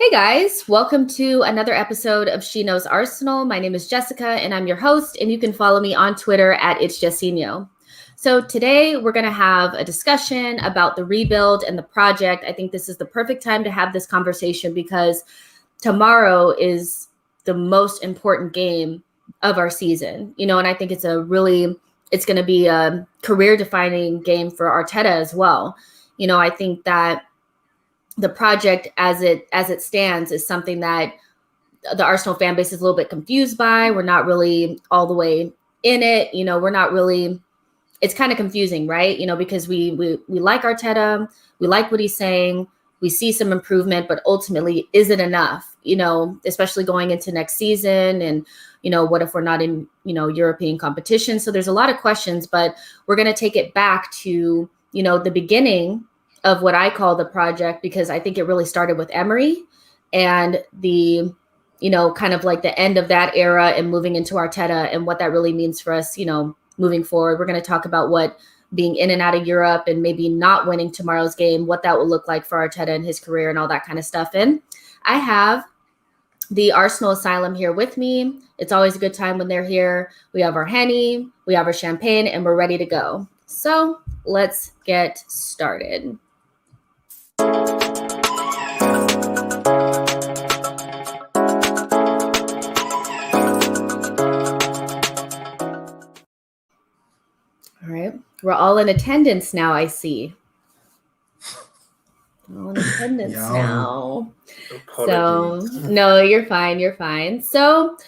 Hey guys, welcome to another episode of She Knows Arsenal. My name is Jessica and I'm your host, and you can follow me on Twitter at It's JESSINHO. So today we're going to have a discussion about the rebuild and the project. I think this is the perfect time to have this conversation because tomorrow is the most important game of our season, and I think it's going to be a career-defining game for Arteta as well. I think that the project as it stands is something that the Arsenal fan base is a little bit confused by. We're not really all the way in it. We're not really, it's kind of confusing, right? Because we like Arteta, we like what he's saying, we see some improvement, but ultimately, is it enough? Especially going into next season, and what if we're not in European competition? So there's a lot of questions, but we're going to take it back to the beginning of what I call the project, because I think it really started with Emery and the kind of like the end of that era and moving into Arteta and what that really means for us moving forward. We're going to talk about what being in and out of Europe and maybe not winning tomorrow's game, what that will look like for Arteta and his career and all that kind of stuff. And I have the Arsenal Asylum here with me. It's always a good time when they're here. We have our Henny, we have our champagne, and we're ready to go. So let's get started. All right, we're all in attendance now, I see. All in attendance now. Apologies. So, no, you're fine. So,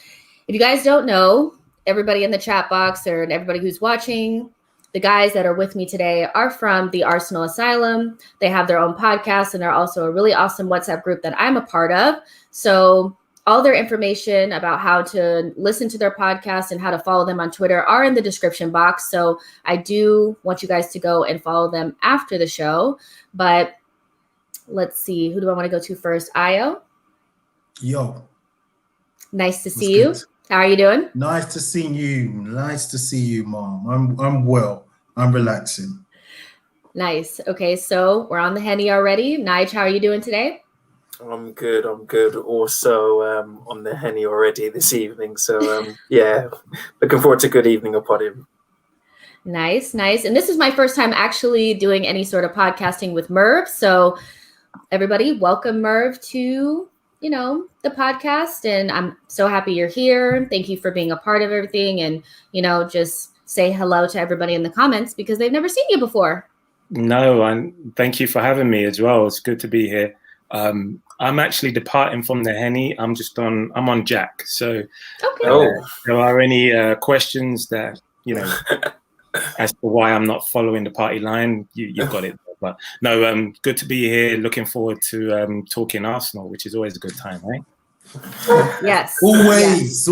if you guys don't know, everybody in the chat box or everybody who's watching, the guys that are with me today are from the Arsenal Asylum. They have their own podcast, and they're also a really awesome WhatsApp group that I'm a part of. So all their information about how to listen to their podcast and how to follow them on Twitter are in the description box. So I do want you guys to go and follow them after the show. But let's see, who do I want to go to first? Ayo? Yo. Nice to see you. How are you doing? Nice to see you, Mom. I'm well. I'm relaxing. Nice. Okay, so we're on the Henny already. Nige, how are you doing today? I'm good. Also on the Henny already this evening. So yeah, looking forward to a good evening upon him. Nice. And this is my first time actually doing any sort of podcasting with Merv. So everybody, welcome Merv to the podcast, and I'm so happy you're here. Thank you for being a part of everything, and just say hello to everybody in the comments because they've never seen you before. No, and thank you for having me as well. It's good to be here. I'm actually departing from the Henny. I'm on Jack. So okay. There are any questions that as to why I'm not following the party line, you've got it. But no, good to be here. Looking forward to talking Arsenal, which is always a good time, right? Yes. Always.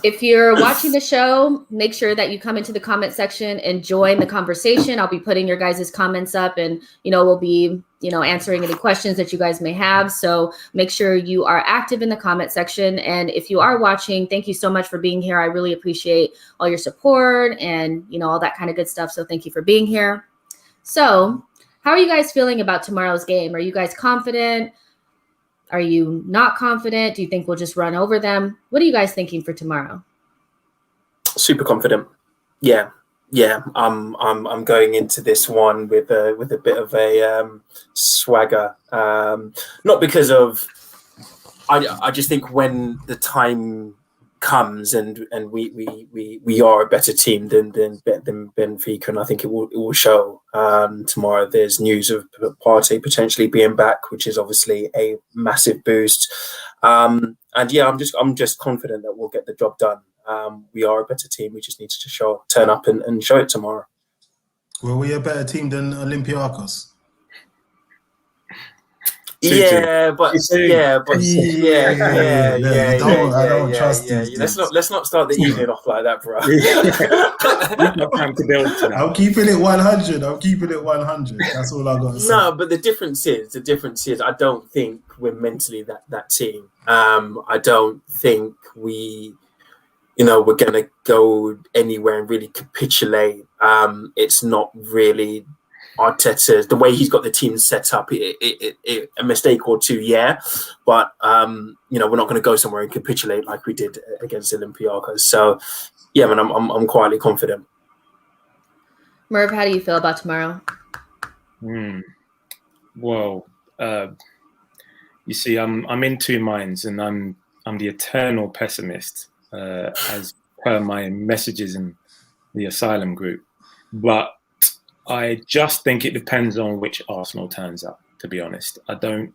If you're watching the show, make sure that you come into the comment section and join the conversation. I'll be putting your guys' comments up, and we'll be answering any questions that you guys may have. So make sure you are active in the comment section. And if you are watching, thank you so much for being here. I really appreciate all your support and all that kind of good stuff. So thank you for being here. So how are you guys feeling about tomorrow's game? Are you guys confident? Are you not confident? Do you think we'll just run over them? What are you guys thinking for tomorrow? Super confident. Yeah. I'm going into this one with a bit of a swagger. Not because of. I just think when the time comes and we are a better team than Benfica, and I think it will show tomorrow. There's news of Partey potentially being back, which is obviously a massive boost. And yeah, I'm just confident that we'll get the job done. We are a better team. We just need to turn up and show it tomorrow. Were we a better team than Olympiacos? Yeah, but I don't trust these. Let's not start the evening off like that, bro. Time to build tonight. I'm keeping it 100. That's all I got to say. No, but the difference is I don't think we're mentally that team. I don't think we're gonna go anywhere and really capitulate. It's not really Arteta, the way he's got the team set up, a mistake or two, yeah, but you know, we're not going to go somewhere and capitulate like we did against Olympiacos. So yeah, man, I'm quietly confident. Merv, how do you feel about tomorrow? Well, you see, I'm in two minds, and I'm the eternal pessimist, as per my messages in the Asylum group. But I just think it depends on which Arsenal turns up, to be honest. I don't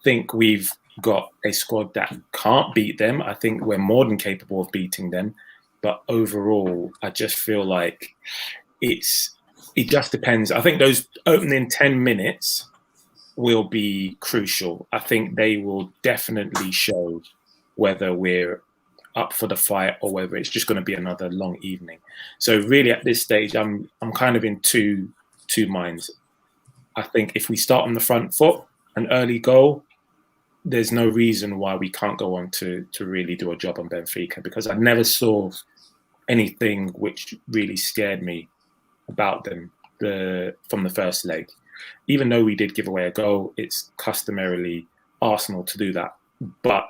think we've got a squad that can't beat them. I think we're more than capable of beating them. But overall, I just feel like it just depends. I think those opening 10 minutes will be crucial. I think they will definitely show whether we're up for the fight or whether it's just going to be another long evening. So really at this stage, I'm kind of in two minds. I think if we start on the front foot, an early goal, there's no reason why we can't go on to really do a job on Benfica, because I never saw anything which really scared me about them from the first leg. Even though we did give away a goal, it's customarily Arsenal to do that. But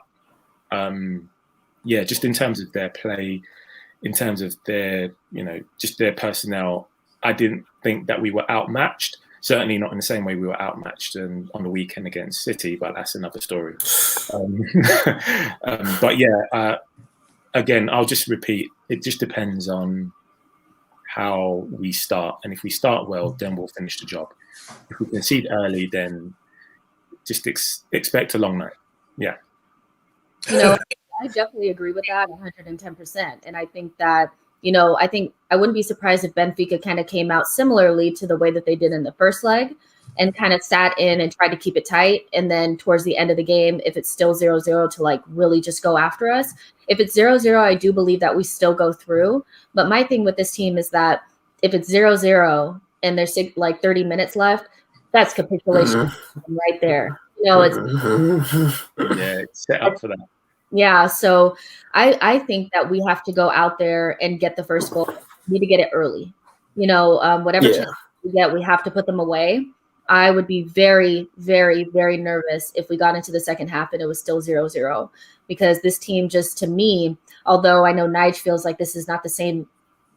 yeah, just in terms of their play, in terms of their, just their personnel, I didn't think that we were outmatched. Certainly not in the same way we were outmatched on the weekend against City, but that's another story. But yeah, again, I'll just repeat, it just depends on how we start. And if we start well, then we'll finish the job. If we concede early, then just expect a long night. Yeah. I definitely agree with that 110%. And I think that, I think I wouldn't be surprised if Benfica kind of came out similarly to the way that they did in the first leg and kind of sat in and tried to keep it tight. And then towards the end of the game, if it's still 0-0, to like really just go after us. If it's 0-0, I do believe that we still go through. But my thing with this team is that if it's 0-0 and there's like 30 minutes left, that's capitulation right there. It's set up for that. Yeah, so I think that we have to go out there and get the first goal. We need to get it early. Whatever chance we get, we have to put them away. I would be very, very, very nervous if we got into the second half and it was still 0-0, because this team just, to me, although I know Nige feels like this is not the same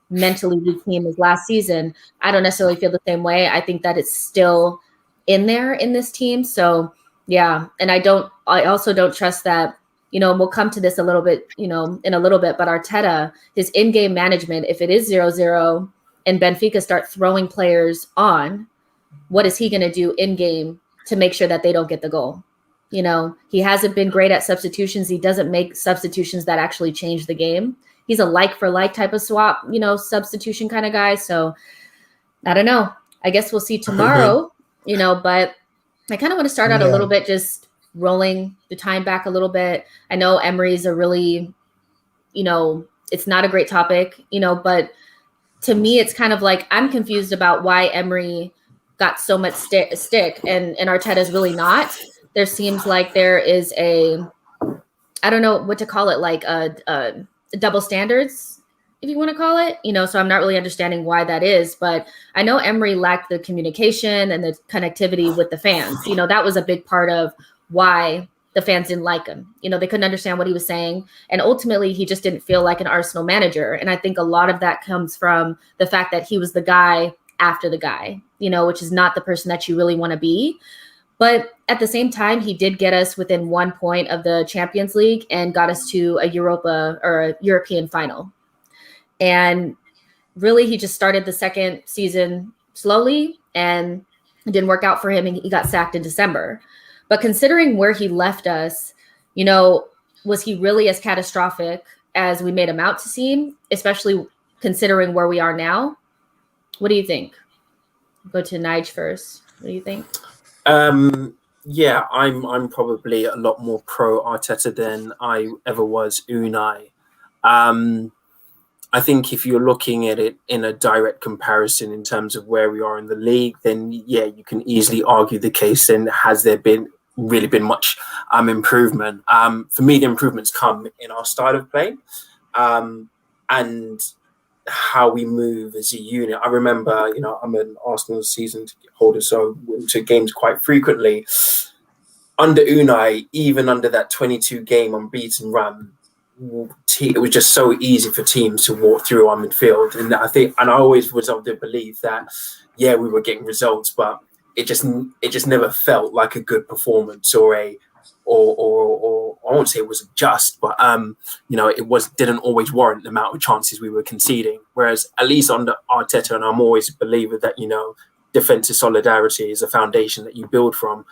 mentally weak team as last season, I don't necessarily feel the same way. I think that it's still in there in this team. So yeah, and I also don't trust that. We'll come to this a little bit, in a little bit, but Arteta, his in-game management, if it is 0-0 and Benfica start throwing players on, what is he going to do in-game to make sure that they don't get the goal? He hasn't been great at substitutions. He doesn't make substitutions that actually change the game. He's a like-for-like type of swap, substitution kind of guy. So I don't know. I guess we'll see tomorrow, but I kind of want to start out a little bit just rolling the time back a little bit. I know Emery's a really, it's not a great topic, but to me, it's kind of like I'm confused about why Emery got so much stick and Arteta's really not. There seems like there is I don't know what to call it, like a double standards, if you want to call it, so I'm not really understanding why that is, but I know Emery lacked the communication and the connectivity with the fans. That was a big part of why the fans didn't like him. They couldn't understand what he was saying. And ultimately, he just didn't feel like an Arsenal manager. And I think a lot of that comes from the fact that he was the guy after the guy, which is not the person that you really want to be. But at the same time, he did get us within 1 point of the Champions League and got us to a Europa or a European final. And really, he just started the second season slowly and it didn't work out for him. And he got sacked in December. But considering where he left us, was he really as catastrophic as we made him out to seem, especially considering where we are now? What do you think? Go to Nige first. What do you think? Yeah, I'm probably a lot more pro Arteta than I ever was Unai. I think if you're looking at it in a direct comparison in terms of where we are in the league, then yeah, you can easily argue the case. And has there really been much improvement? For me, the improvements come in our style of play, and how we move as a unit. I remember, you know, I'm an Arsenal season ticket holder, so I went to games quite frequently. Under Unai, even under that 22 game unbeaten run, it was just so easy for teams to walk through our midfield. And I always was of the belief that, yeah, we were getting results, but it just never felt like a good performance or I won't say it was just, but you know, didn't always warrant the amount of chances we were conceding. Whereas at least under Arteta, and I'm always a believer that, you know, defensive solidarity is a foundation that you build from.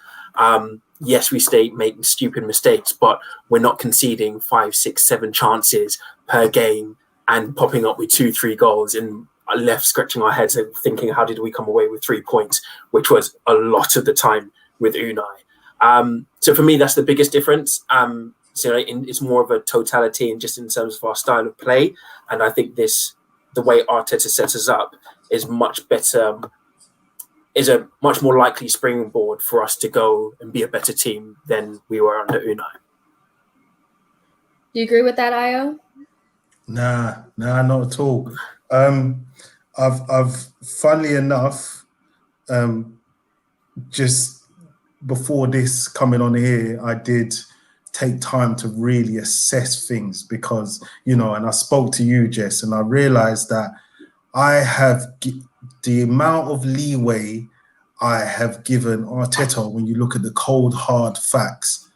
Yes, we stay making stupid mistakes, but we're not conceding 5, 6, 7 chances per game and popping up with 2-3 goals and left scratching our heads and thinking, how did we come away with 3 points, which was a lot of the time with Unai. So for me, that's the biggest difference. So it's more of a totality and just in terms of our style of play. And I think the way Arteta sets us up is much better, is a much more likely springboard for us to go and be a better team than we were under Unai. Do you agree with that, Io? Nah, not at all. I've funnily enough, just before this coming on here, I did take time to really assess things because, you know, and I spoke to you, Jess, and I realized that I have the amount of leeway I have given Arteta when you look at the cold, hard facts.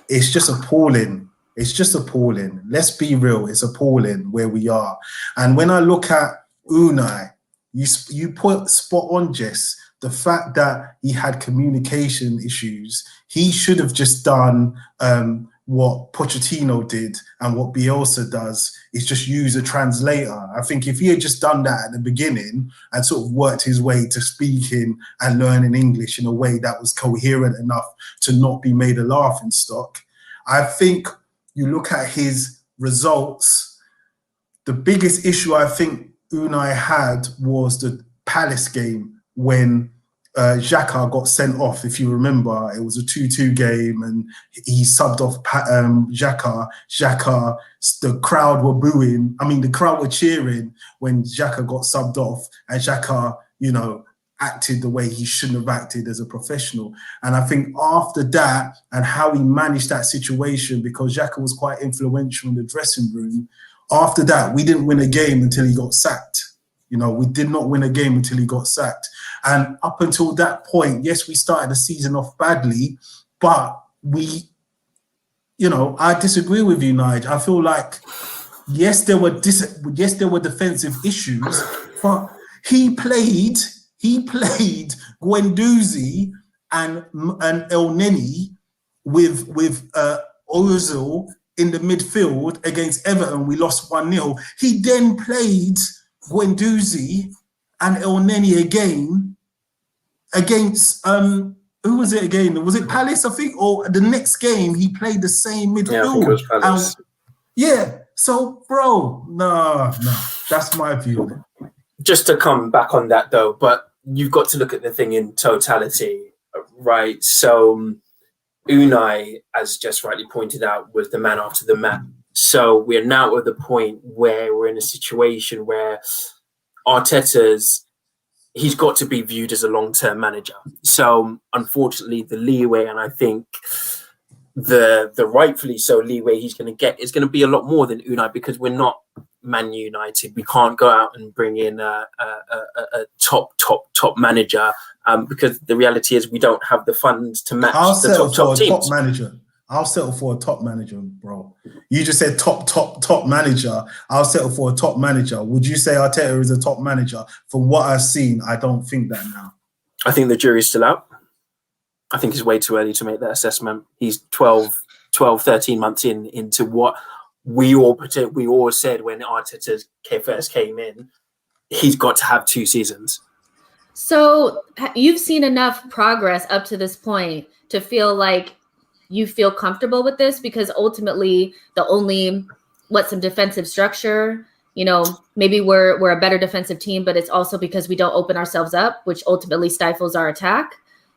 It's just appalling. It's just appalling. Let's be real. It's appalling where we are. And when I look at Unai, you put spot on, Jess, the fact that he had communication issues. He should have just done what Pochettino did and what Bielsa does, is just use a translator. I think if he had just done that at the beginning and sort of worked his way to speaking and learning English in a way that was coherent enough to not be made a laughing stock, I think you look at his results, the biggest issue I think Unai had was the Palace game when Xhaka got sent off. If you remember, it was a 2-2 game and he subbed off Xhaka. Xhaka, the crowd were booing. I mean, the crowd were cheering when Xhaka got subbed off, and Xhaka, you know, acted the way he shouldn't have acted as a professional. And I think after that and how he managed that situation, because Xhaka was quite influential in the dressing room, after that, we didn't win a game until he got sacked. You know, we did not win a game until he got sacked. And up until that point, yes, we started the season off badly, but we, you know, I disagree with you, Nigel. I feel like, yes, there were defensive issues, but he played Guendouzi and El Neni with Ozil in the midfield against Everton. We lost 1-0. He then played Guendouzi and El Neni again against who was it again? Was it Palace, I think? Or the next game he played the same midfield. Yeah, I think it was Palace. Yeah. So, bro, no, that's my view. Just to come back on that though, but you've got to look at the thing in totality, right? So Unai, as just rightly pointed out, was the man after the match. So we're now at the point where we're in a situation where he's got to be viewed as a long-term manager. So unfortunately, the leeway, and I think the rightfully so leeway he's going to get is going to be a lot more than Unai, because we're not Man United. We can't go out and bring in a top manager because the reality is we don't have the funds to match the top teams. I'll settle for a top manager, bro. You just said top manager. I'll settle for a top manager. Would you say Arteta is a top manager? From what I've seen, I don't think that now. I think the jury's still out. I think it's way too early to make that assessment. He's 12, 13 months into what we all said when Arteta first came in. He's got to have 2 seasons. So you've seen enough progress up to this point to feel like you feel comfortable with this, because ultimately some defensive structure, you know, maybe we're a better defensive team, but it's also because we don't open ourselves up, which ultimately stifles our attack.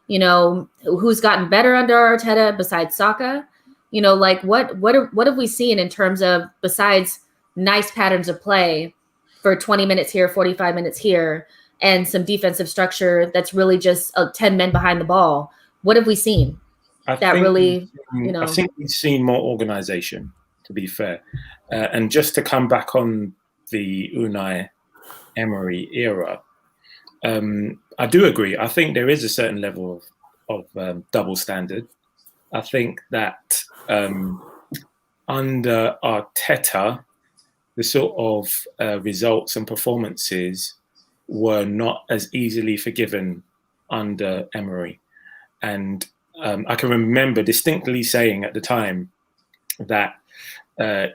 You know, who's gotten better under Arteta besides Saka? You know, like what have we seen in terms of, besides nice patterns of play, for 20 minutes here, 45 minutes here, and some defensive structure that's really just 10 men behind the ball. What have we seen? I think we've seen more organization, to be fair. And just to come back on the Unai Emery era, I do agree. I think there is a certain level of double standard. I think that under Arteta, the sort of results and performances were not as easily forgiven under Emery. And I can remember distinctly saying at the time that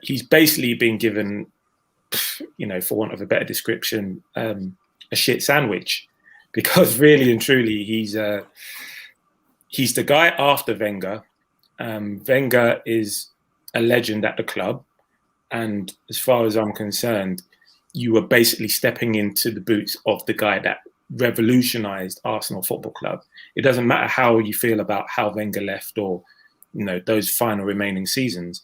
he's basically been given, for want of a better description, a shit sandwich, because really and truly he's the guy after Wenger. Wenger is a legend at the club, and as far as I'm concerned, you were basically stepping into the boots of the guy that revolutionized Arsenal Football Club. It doesn't matter how you feel about how Wenger left or those final remaining seasons.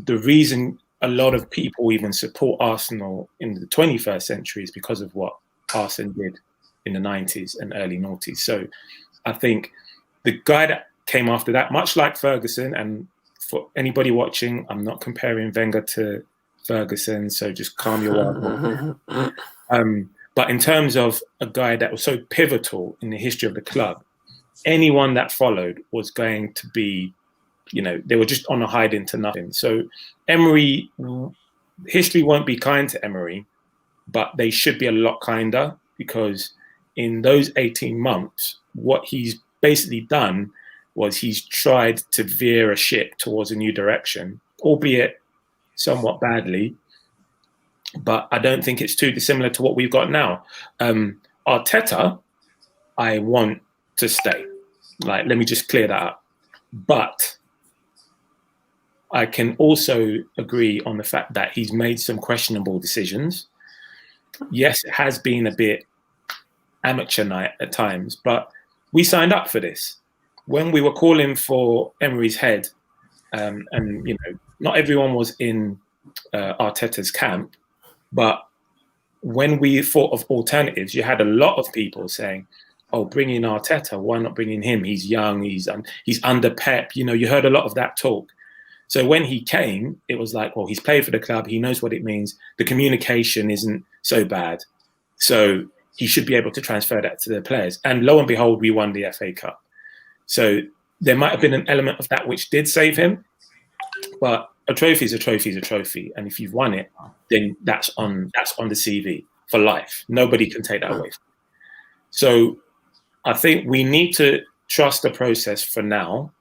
The reason a lot of people even support Arsenal in the 21st century is because of what Arsene did in the 90s and early noughties. So I think the guy that came after that, much like Ferguson, and for anybody watching, I'm not comparing Wenger to Ferguson, so just calm your world. But in terms of a guy that was so pivotal in the history of the club, anyone that followed was going to be, they were just on a hide into nothing. So Emery, history won't be kind to Emery, but they should be a lot kinder, because in those 18 months, what he's basically done was he's tried to veer a ship towards a new direction, albeit somewhat badly. But I don't think it's too dissimilar to what we've got now. Arteta, I want to stay. Let me just clear that up. But I can also agree on the fact that he's made some questionable decisions. Yes, it has been a bit amateur night at times, but we signed up for this. When we were calling for Emery's head, and not everyone was in Arteta's camp, but when we thought of alternatives, you had a lot of people saying, "Oh, bring in Arteta. Why not bring in him? He's young. He's under Pep." You heard a lot of that talk. So when he came, it was like, well, he's played for the club. He knows what it means. The communication isn't so bad, so he should be able to transfer that to the players. And lo and behold, we won the FA Cup. So there might have been an element of that which did save him, but a trophy is a trophy is a trophy, and if you've won it, then that's on the CV for life. Nobody can take that away. So I think we need to trust the process for now,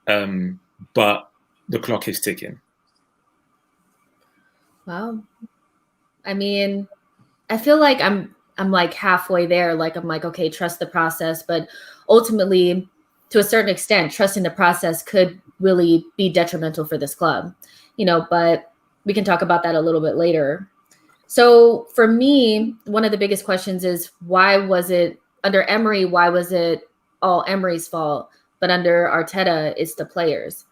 but the clock is ticking. Wow. I mean, I feel like I'm like halfway there. I'm like, okay, trust the process, but ultimately, to a certain extent, trusting the process could really be detrimental for this club, but we can talk about that a little bit later. So for me, one of the biggest questions is, why was it under Emery? Why was it all Emery's fault? But under Arteta, it's the players.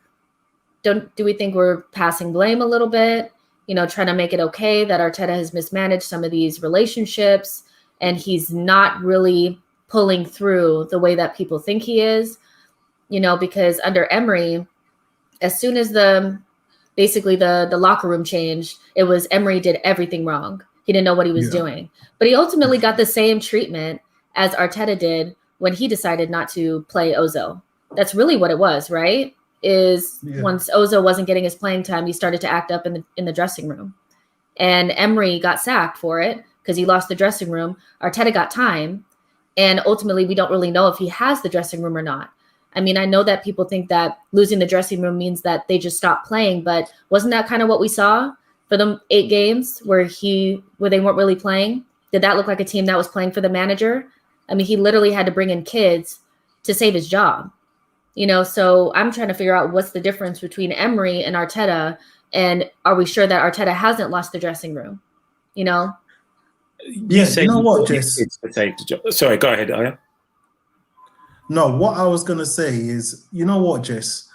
Do we think we're passing blame a little bit? Trying to make it okay that Arteta has mismanaged some of these relationships and he's not really pulling through the way that people think he is, because under Emery, as soon as the locker room changed, it was Emery did everything wrong. He didn't know what he was doing. But he ultimately got the same treatment as Arteta did when he decided not to play Ozil. That's really what it was, right? Once Ozil wasn't getting his playing time, he started to act up in the dressing room. And Emery got sacked for it because he lost the dressing room. Arteta got time. And ultimately, we don't really know if he has the dressing room or not. I mean, I know that people think that losing the dressing room means that they just stop playing, but wasn't that kind of what we saw for the 8 games where they weren't really playing? Did that look like a team that was playing for the manager? I mean, he literally had to bring in kids to save his job. So I'm trying to figure out what's the difference between Emery and Arteta, and are we sure that Arteta hasn't lost the dressing room? Yeah, you know what, Jess? Sorry, go ahead, Aya. No, what I was going to say is, you know what, Jess?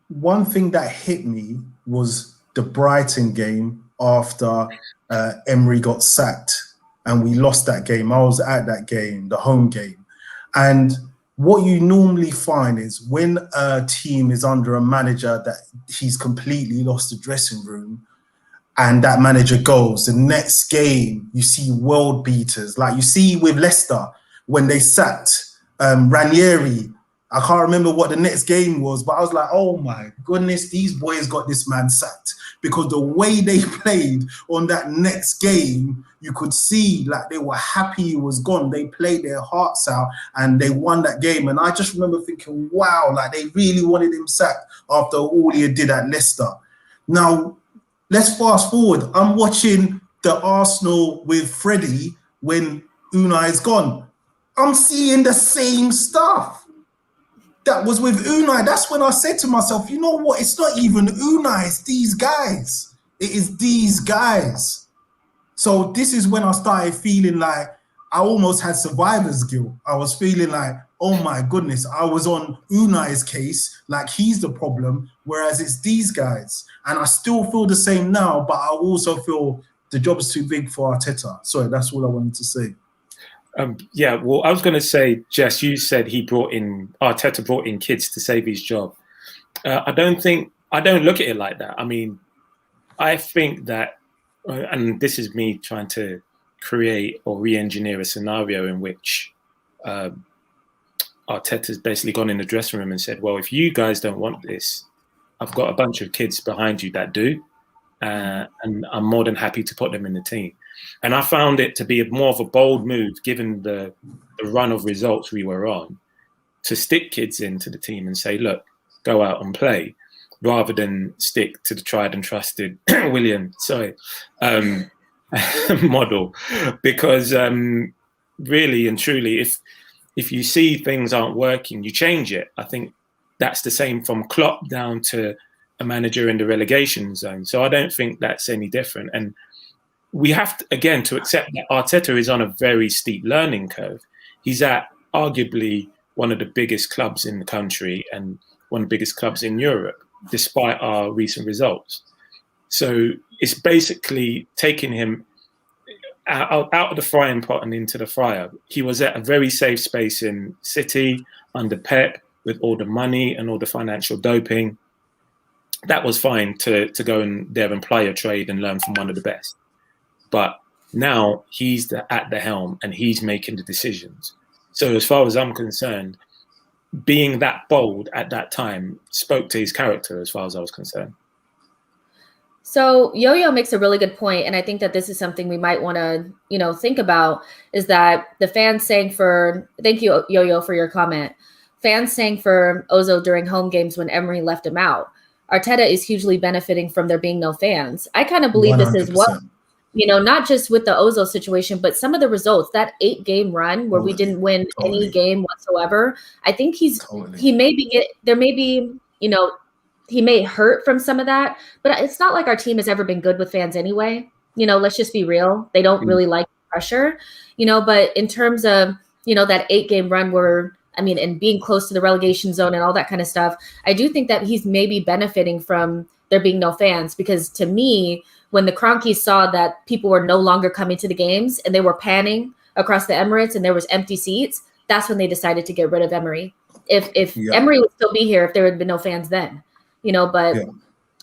One thing that hit me was the Brighton game after Emery got sacked and we lost that game. I was at that game, the home game. And what you normally find is when a team is under a manager that he's completely lost the dressing room, and that manager goes, the next game you see world beaters. Like you see with Leicester when they sacked Ranieri. I can't remember what the next game was, but I was like, oh my goodness, these boys got this man sacked. Because the way they played on that next game, you could see like they were happy he was gone. They played their hearts out and they won that game. And I just remember thinking, wow, like they really wanted him sacked after all he did at Leicester. Now, let's fast forward. I'm watching the Arsenal with Freddie when Unai is gone. I'm seeing the same stuff that was with Unai. That's when I said to myself, you know what? It's not even Unai, it's these guys. It is these guys. So this is when I started feeling like I almost had survivor's guilt. I was feeling like, oh my goodness, I was on Unai's case, like he's the problem, whereas it's these guys. And I still feel the same now, but I also feel the job is too big for Arteta. Sorry, that's all I wanted to say. Yeah, well, I was going to say, Jess, you said Arteta brought in kids to save his job. I don't look at it like that. I mean, I think that, and this is me trying to create or re-engineer a scenario in which Arteta's basically gone in the dressing room and said, well, if you guys don't want this, I've got a bunch of kids behind you that do, and I'm more than happy to put them in the team. And I found it to be more of a bold move, given the run of results we were on, to stick kids into the team and say, look, go out and play, rather than stick to the tried and trusted model. Because really and truly, if you see things aren't working, you change it. I think that's the same from Klopp down to a manager in the relegation zone. So I don't think that's any different. And we have to, again, to accept that Arteta is on a very steep learning curve. He's at arguably one of the biggest clubs in the country and one of the biggest clubs in Europe, despite our recent results. So it's basically taking him out of the frying pot and into the fryer. He was at a very safe space in City under Pep with all the money and all the financial doping. That was fine to go in there and play a trade and learn from one of the best. But now he's at the helm and he's making the decisions. So as far as I'm concerned, being that bold at that time spoke to his character as far as I was concerned. So Yo-Yo makes a really good point, and I think that this is something we might want to, think about, is that the fans sang for, thank you, Yo-Yo, for your comment. Fans sang for Ozil during home games when Emery left him out. Arteta is hugely benefiting from there being no fans. I kind of believe 100%. This is what, not just with the Ozil situation, but some of the results, that 8-game run where we didn't win any game whatsoever. I think he may hurt from some of that, but it's not like our team has ever been good with fans anyway. Let's just be real. They don't really like pressure, but in terms of, that 8-game run where, and being close to the relegation zone and all that kind of stuff, I do think that he's maybe benefiting from there being no fans, because to me, when the Cronkies saw that people were no longer coming to the games and they were panning across the Emirates and there was empty seats, that's when they decided to get rid of Emery. If Emery would still be here if there had been no fans then, but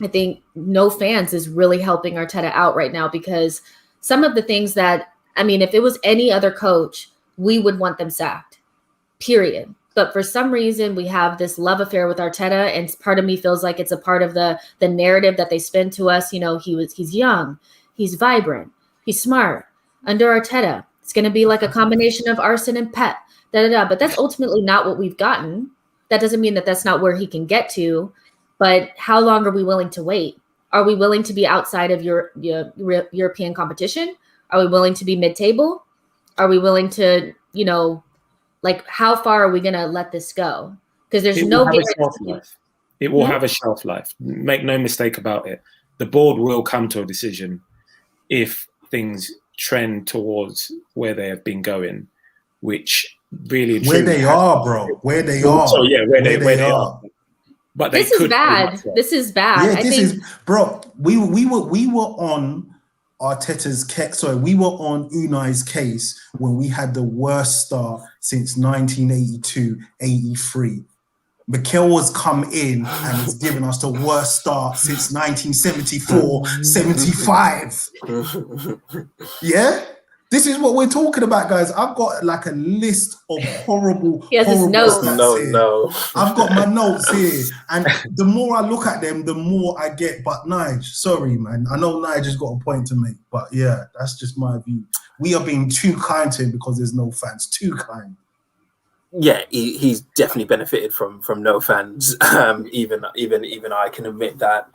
I think no fans is really helping Arteta out right now, because some of the things that, if it was any other coach, we would want them sacked, period. But for some reason, we have this love affair with Arteta, and part of me feels like it's a part of the narrative that they spin to us. He's young, he's vibrant, he's smart. Under Arteta, it's going to be like a combination of Arsene and Pep, But that's ultimately not what we've gotten. That doesn't mean that that's not where he can get to. But how long are we willing to wait? Are we willing to be outside of your European competition? Are we willing to be mid-table? Are we willing to, how far are we going to let this go? Because there's no guarantee. It will have a shelf life. Make no mistake about it. The board will come to a decision if things trend towards where they have been going, which really where they are, bro. Where they are. So yeah, where they are. But this is bad. This is bad. Yeah, this is, bro. We were on Arteta's case. Sorry, we were on Unai's case when we had the worst start since 1982-83. Mikel has come in and has given us the worst start since 1974-75. Yeah? This is what we're talking about, guys. I've got like a list of horrible, horrible stats here. I've got my notes here. And the more I look at them, the more I get. But Nige, sorry, man. I know Nige has got a point to make. But yeah, that's just my view. We are being too kind to him because there's no fans. Too kind. Yeah, he's definitely benefited from no fans. Even I can admit that.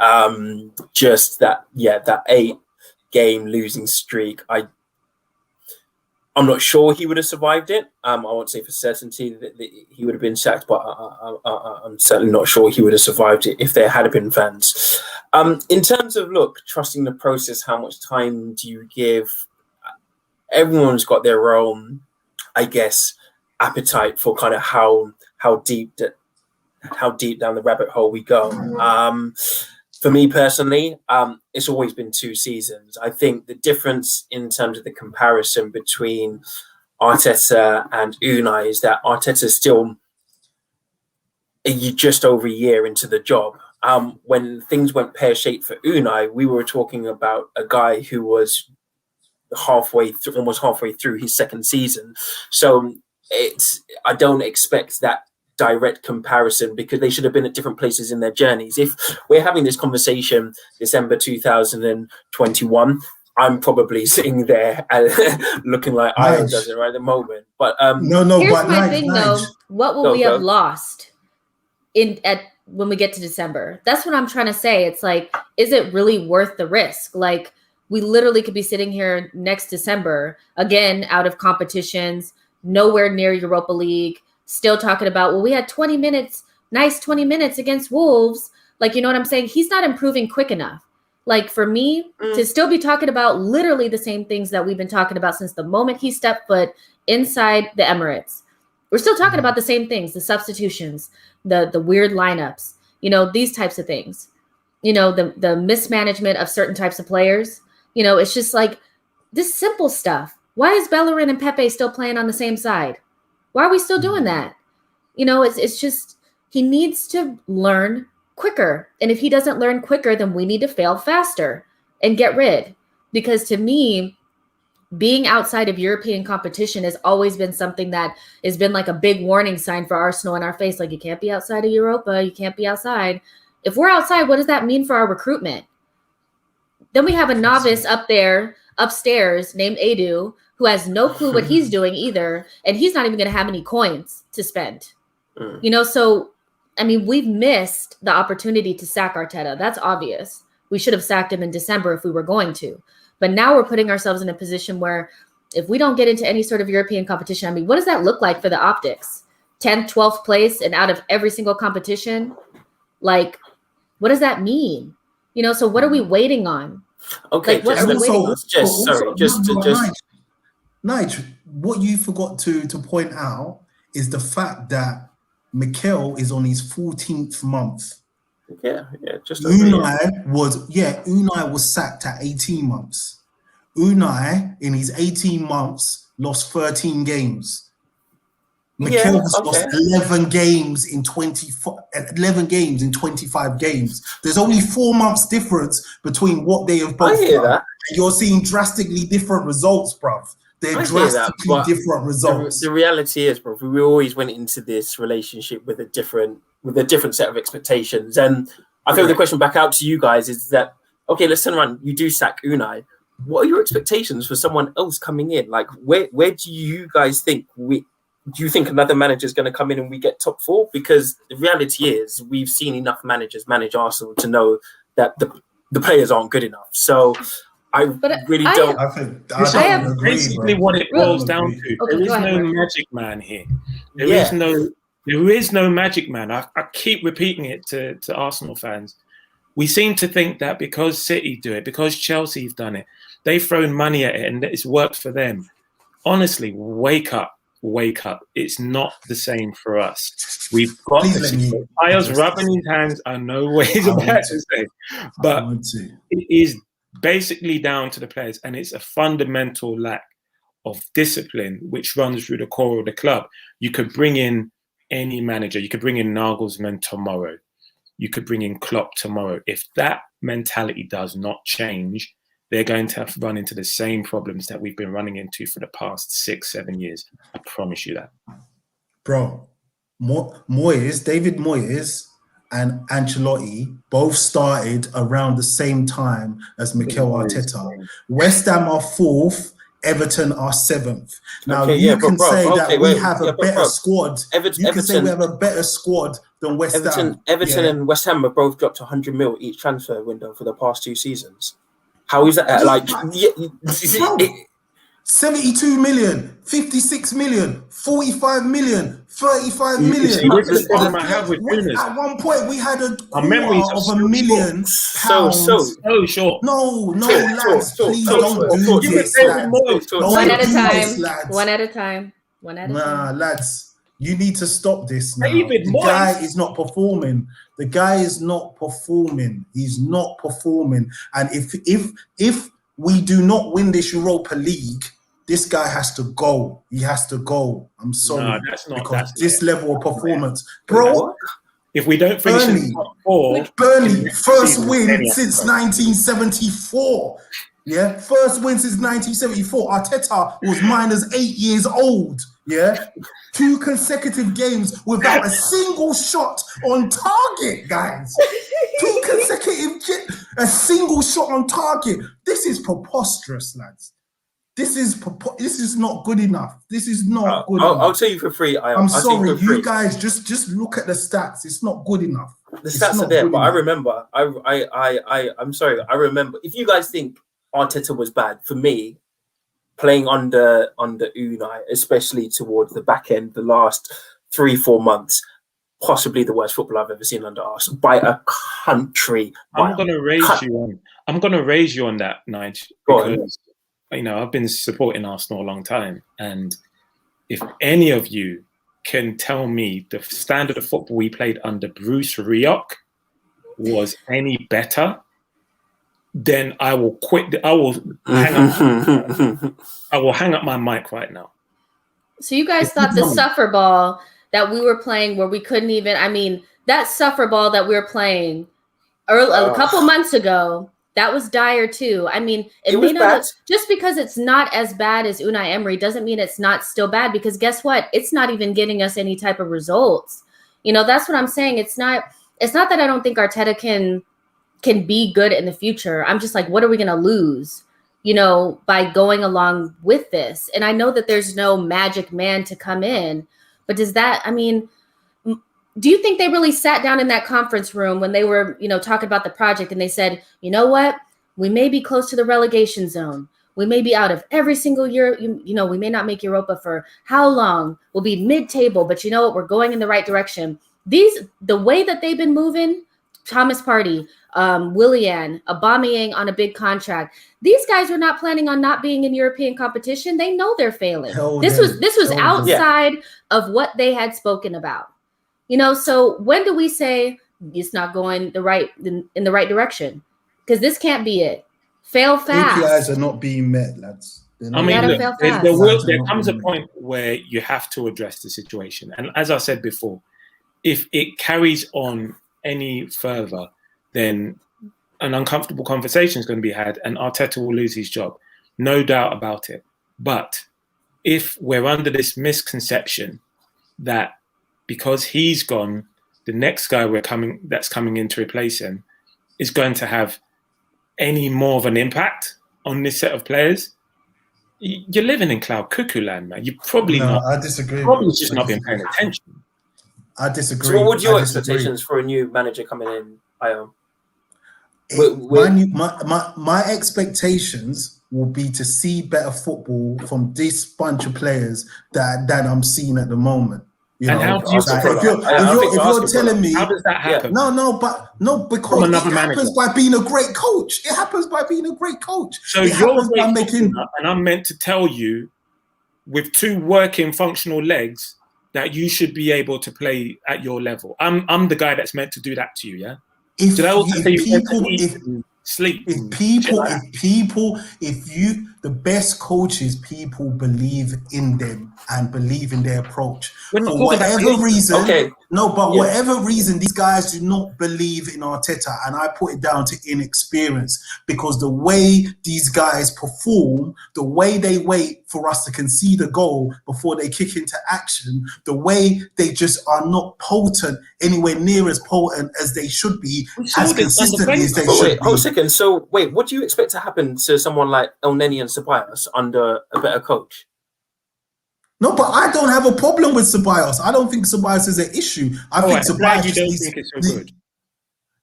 Just that, that 8-game losing streak. I'm not sure he would have survived it. I won't say for certainty that he would have been sacked, but I'm certainly not sure he would have survived it if there had been fans. In terms of, trusting the process, how much time do you give? Everyone's got their own, I guess, appetite for kind of how deep down the rabbit hole we go. For me personally, it's always been 2 seasons. I think the difference in terms of the comparison between Arteta and Unai is that Arteta is still just over a year into the job. When things went pear-shaped for Unai, we were talking about a guy who was almost halfway through his 2nd season. So I don't expect that direct comparison because they should have been at different places in their journeys. If we're having this conversation December 2021, I'm probably sitting there looking like Iron does it right at the moment. But here's my thing though. What will we have lost when we get to December? That's what I'm trying to say. It's like, is it really worth the risk? Like, we literally could be sitting here next December again, out of competitions, nowhere near Europa League, still talking about, well, we had 20 minutes against Wolves. Like, you know what I'm saying? He's not improving quick enough. Like, for me to still be talking about literally the same things that we've been talking about since the moment he stepped foot inside the Emirates. We're still talking about the same things, the substitutions, the weird lineups, these types of things, the mismanagement of certain types of players. It's just like this simple stuff. Why is Bellerin and Pepe still playing on the same side? Why are we still doing that? It's just, he needs to learn quicker. And if he doesn't learn quicker, then we need to fail faster and get rid. Because to me, being outside of European competition has always been something that has been like a big warning sign for Arsenal in our face. Like, you can't be outside of Europa. You can't be outside. If we're outside, what does that mean for our recruitment? Then we have a novice upstairs named Edu, who has no clue what he's doing either. And he's not even going to have any coins to spend. So, I mean, we've missed the opportunity to sack Arteta. That's obvious. We should have sacked him in December if we were going to. But now we're putting ourselves in a position where if we don't get into any sort of European competition, I mean, what does that look like for the optics? 10th, 12th place and out of every single competition? Like, what does that mean? So what are we waiting on? Okay, Nige, what you forgot to point out is the fact that Mikel is on his 14th month. Yeah, just Unai was sacked at 18 months. Unai, in his 18 months, lost 13 games. Mikel has lost 11 games in 25 games. There's only 4 months difference between what they have both done. And you're seeing drastically different results, bruv. They're drastically different results. The reality is, bro, we always went into this relationship with a different set of expectations. And I feel the question back out to you guys is that, okay, let's turn around. You do sack Unai. What are your expectations for someone else coming in? Like, where do you guys think do you think another manager is going to come in and we get top 4? Because the reality is we've seen enough managers manage Arsenal to know that the players aren't good enough. So I really don't. I think basically what it boils down to. Okay, there is no magic man here. There is no magic man. I keep repeating it to Arsenal fans. We seem to think that because City do it, because Chelsea have done it, they've thrown money at it and it's worked for them. Honestly, wake up. It's not the same for us. We've got Ayers rubbing his hands. I know what he's about to say, but it is basically down to the players, and it's a fundamental lack of discipline which runs through the core of the club. You could bring in any manager. You could bring in Nagelsmann tomorrow. You could bring in Klopp tomorrow. If that mentality does not change, they're going to have to run into the same problems that we've been running into for the past 6-7 years. I promise you that. Bro, David Moyes and Ancelotti both started around the same time as Mikel Arteta. West Ham are 4th, Everton are 7th. Now, you can say that we have a better squad. You can say we have a better squad than West Ham. Everton and West Ham have both dropped 100 mil each transfer window for the past 2 seasons. How is that? Like, 72 million, 56 million, 45 million, 35 million. See, this is the problem I have with Nunes. At one point, we had a memories quarter of so £1 million. So short. No, lads, please don't do this, lads. One at a time. One at a time. Nah, lads, you need to stop this now. David The guy is not performing. The guy is not performing. He's not performing. And if we do not win this Europa League, this guy has to go. He has to go. I'm sorry. No, that's not. Because this level of performance. Bro, if we don't finish in the top 4... Burnley, first win since 1974. Yeah, first win since 1974. Arteta was -8 years old. Yeah, 2 consecutive games without a single shot on target, guys. 2 consecutive, a single shot on target. This is preposterous, lads. This is not good enough. This is not good enough. I'll tell you for free. I'm sorry, you guys. Just look at the stats. It's not good enough. The stats are there, but I remember. I'm sorry. I remember. If you guys think Arteta was bad, for me, playing under Unai, especially towards the back end, the last 3-4 months, possibly the worst football I've ever seen under Arsenal by a country. I'm going to raise you on that, Nige, because I've been supporting Arsenal a long time, and if any of you can tell me the standard of football we played under Bruce Rioch was any better, then I will quit. I will hang up my mic right now. So you guys thought the suffer ball that we were playing, where we couldn't even, that suffer ball that we were playing a couple months ago, that was dire too. It may not, just because it's not as bad as Unai Emery doesn't mean it's not still bad, because guess what? It's not even getting us any type of results. That's what I'm saying. It's not that I don't think Arteta can be good in the future. I'm just like, what are we going to lose, by going along with this? And I know that there's no magic man to come in, but does that, do you think they really sat down in that conference room when they were, talking about the project, and they said, you know what, we may be close to the relegation zone. We may be out of every single year. We may not make Europa for how long? We'll be mid-table, but you know what? We're going in the right direction. The way that they've been moving, Thomas Partey, Willian, Aubameyang on a big contract. These guys were not planning on not being in European competition. They know they're failing. This was outside of what they had spoken about. So when do we say it's not going in the right direction? Because this can't be it. Fail fast. KPIs are not being met, lads. Look, there comes a point where you have to address the situation. And as I said before, if it carries on any further, then an uncomfortable conversation is going to be had, and Arteta will lose his job. No doubt about it. But if we're under this misconception that because he's gone, the next guy that's coming in to replace him is going to have any more of an impact on this set of players, you're living in cloud cuckoo land, man. You probably not. I disagree. Probably just not been paying attention. I disagree. So what would your expectations for a new manager coming in, Ion? My expectations will be to see better football from this bunch of players that I'm seeing at the moment. How do you? If you're telling me, how does that happen? Because it happens by being a great coach. It happens by being a great coach. So you're making, and I'm meant to tell you, with 2 working functional legs, that you should be able to play at your level. I'm the guy that's meant to do that to you, yeah. sleep. The best coaches, people believe in them and believe in their approach. For whatever reason, whatever reason, these guys do not believe in Arteta, and I put it down to inexperience, because the way these guys perform, the way they wait for us to concede a goal before they kick into action, the way they just are not potent, anywhere near as potent as they should be, as consistently as they should be. Hold a second. So, what do you expect to happen to someone like Elneny and Ceballos under a better coach? No, but I don't have a problem with Ceballos. I don't think Ceballos is an issue. I think Ceballos you don't think it's so good.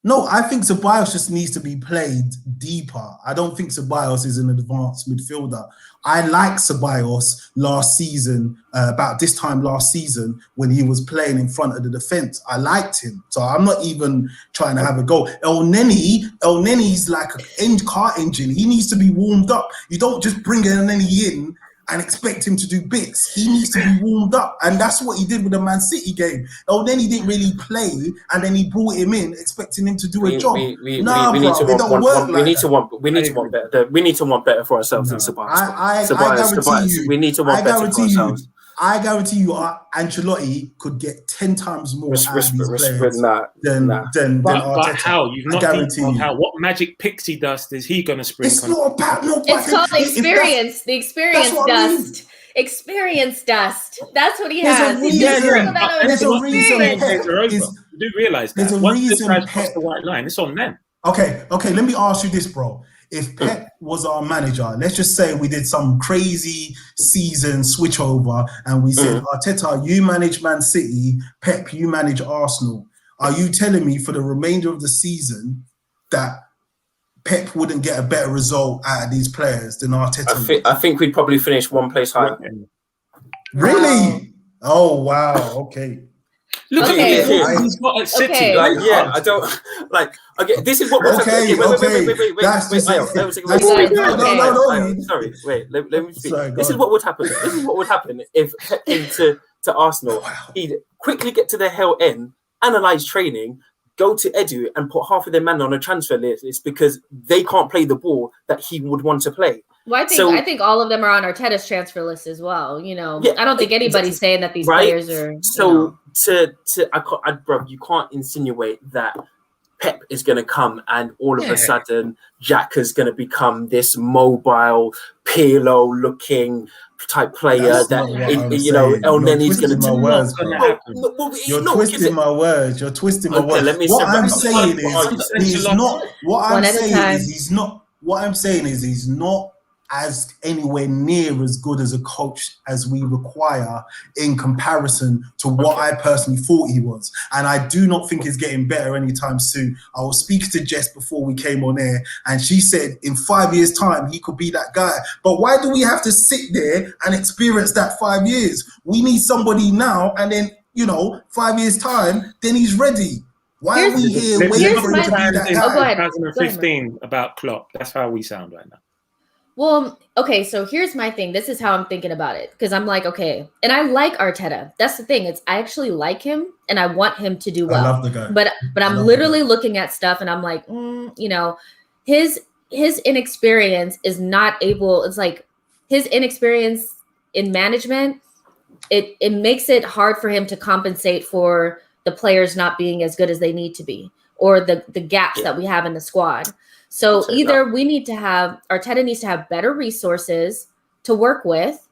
No, I think Ceballos just needs to be played deeper. I don't think Ceballos is an advanced midfielder. I liked Ceballos last season, about this time last season, when he was playing in front of the defence. I liked him. So I'm not even trying to have a go. Elneny's like an car engine. He needs to be warmed up. You don't just bring Elneny in and expect him to do bits. He needs to be warmed up, and that's what he did with the Man City game. Elneny didn't really play, and then he brought him in, expecting him to do a job. We need to want better for ourselves than Ceballos. We need to want better for ourselves. I guarantee you, Ancelotti could get 10 times more out of these players than Arteta. But how? You've not guaranteed how. What magic pixie dust is he going to spring? It's not about it's called experience. The experience dust. Experience dust. That's what he has. There's a reason. You do realise that. There's a reason. Cross the white line. It's on them. Okay. Let me ask you this, bro. If Pep was our manager, let's just say we did some crazy season switch over and we said, Arteta, you manage Man City, Pep, you manage Arsenal. Are you telling me for the remainder of the season that Pep wouldn't get a better result out of these players than Arteta? I think we'd probably finish one place higher. Really? Oh, wow. Okay. Look at him. He's got a City. Okay. I don't like. Okay, this is what we're Wait. Sorry, wait. Let me speak. This is what would happen. This is what would happen if Pep came to Arsenal. He'd quickly get to the hell end, analyze training, go to Edu, and put half of their men on a transfer list. It's because they can't play the ball that he would want to play. Well, I think all of them are on Arteta's transfer list as well. You know, I don't think anybody's saying that these players are. So bro, you can't insinuate that Pep is going to come and all of a sudden Xhaka's going to become this mobile, Pirlo-looking type player Elneny's going to do. You're twisting my words. You're twisting my words. What I'm saying is he's not as anywhere near as good as a coach as we require in comparison to what I personally thought he was. And I do not think he's getting better anytime soon. I was speaking to Jess before we came on air, and she said in 5 years' time, he could be that guy. But why do we have to sit there and experience that 5 years? We need somebody now, and then, 5 years' time, then he's ready. Why are we here waiting for him to be that guy? 2015 about Klopp. That's how we sound right now. Well, okay, so here's my thing. This is how I'm thinking about it, because I'm like, okay, and I like Arteta. That's the thing. I actually like him, and I want him to do well. I love the guy. But I'm literally looking at stuff, and I'm like, his inexperience is not able. It's like his inexperience in management. It makes it hard for him to compensate for the players not being as good as they need to be, or the gaps that we have in the squad. So either Arteta needs to have better resources to work with,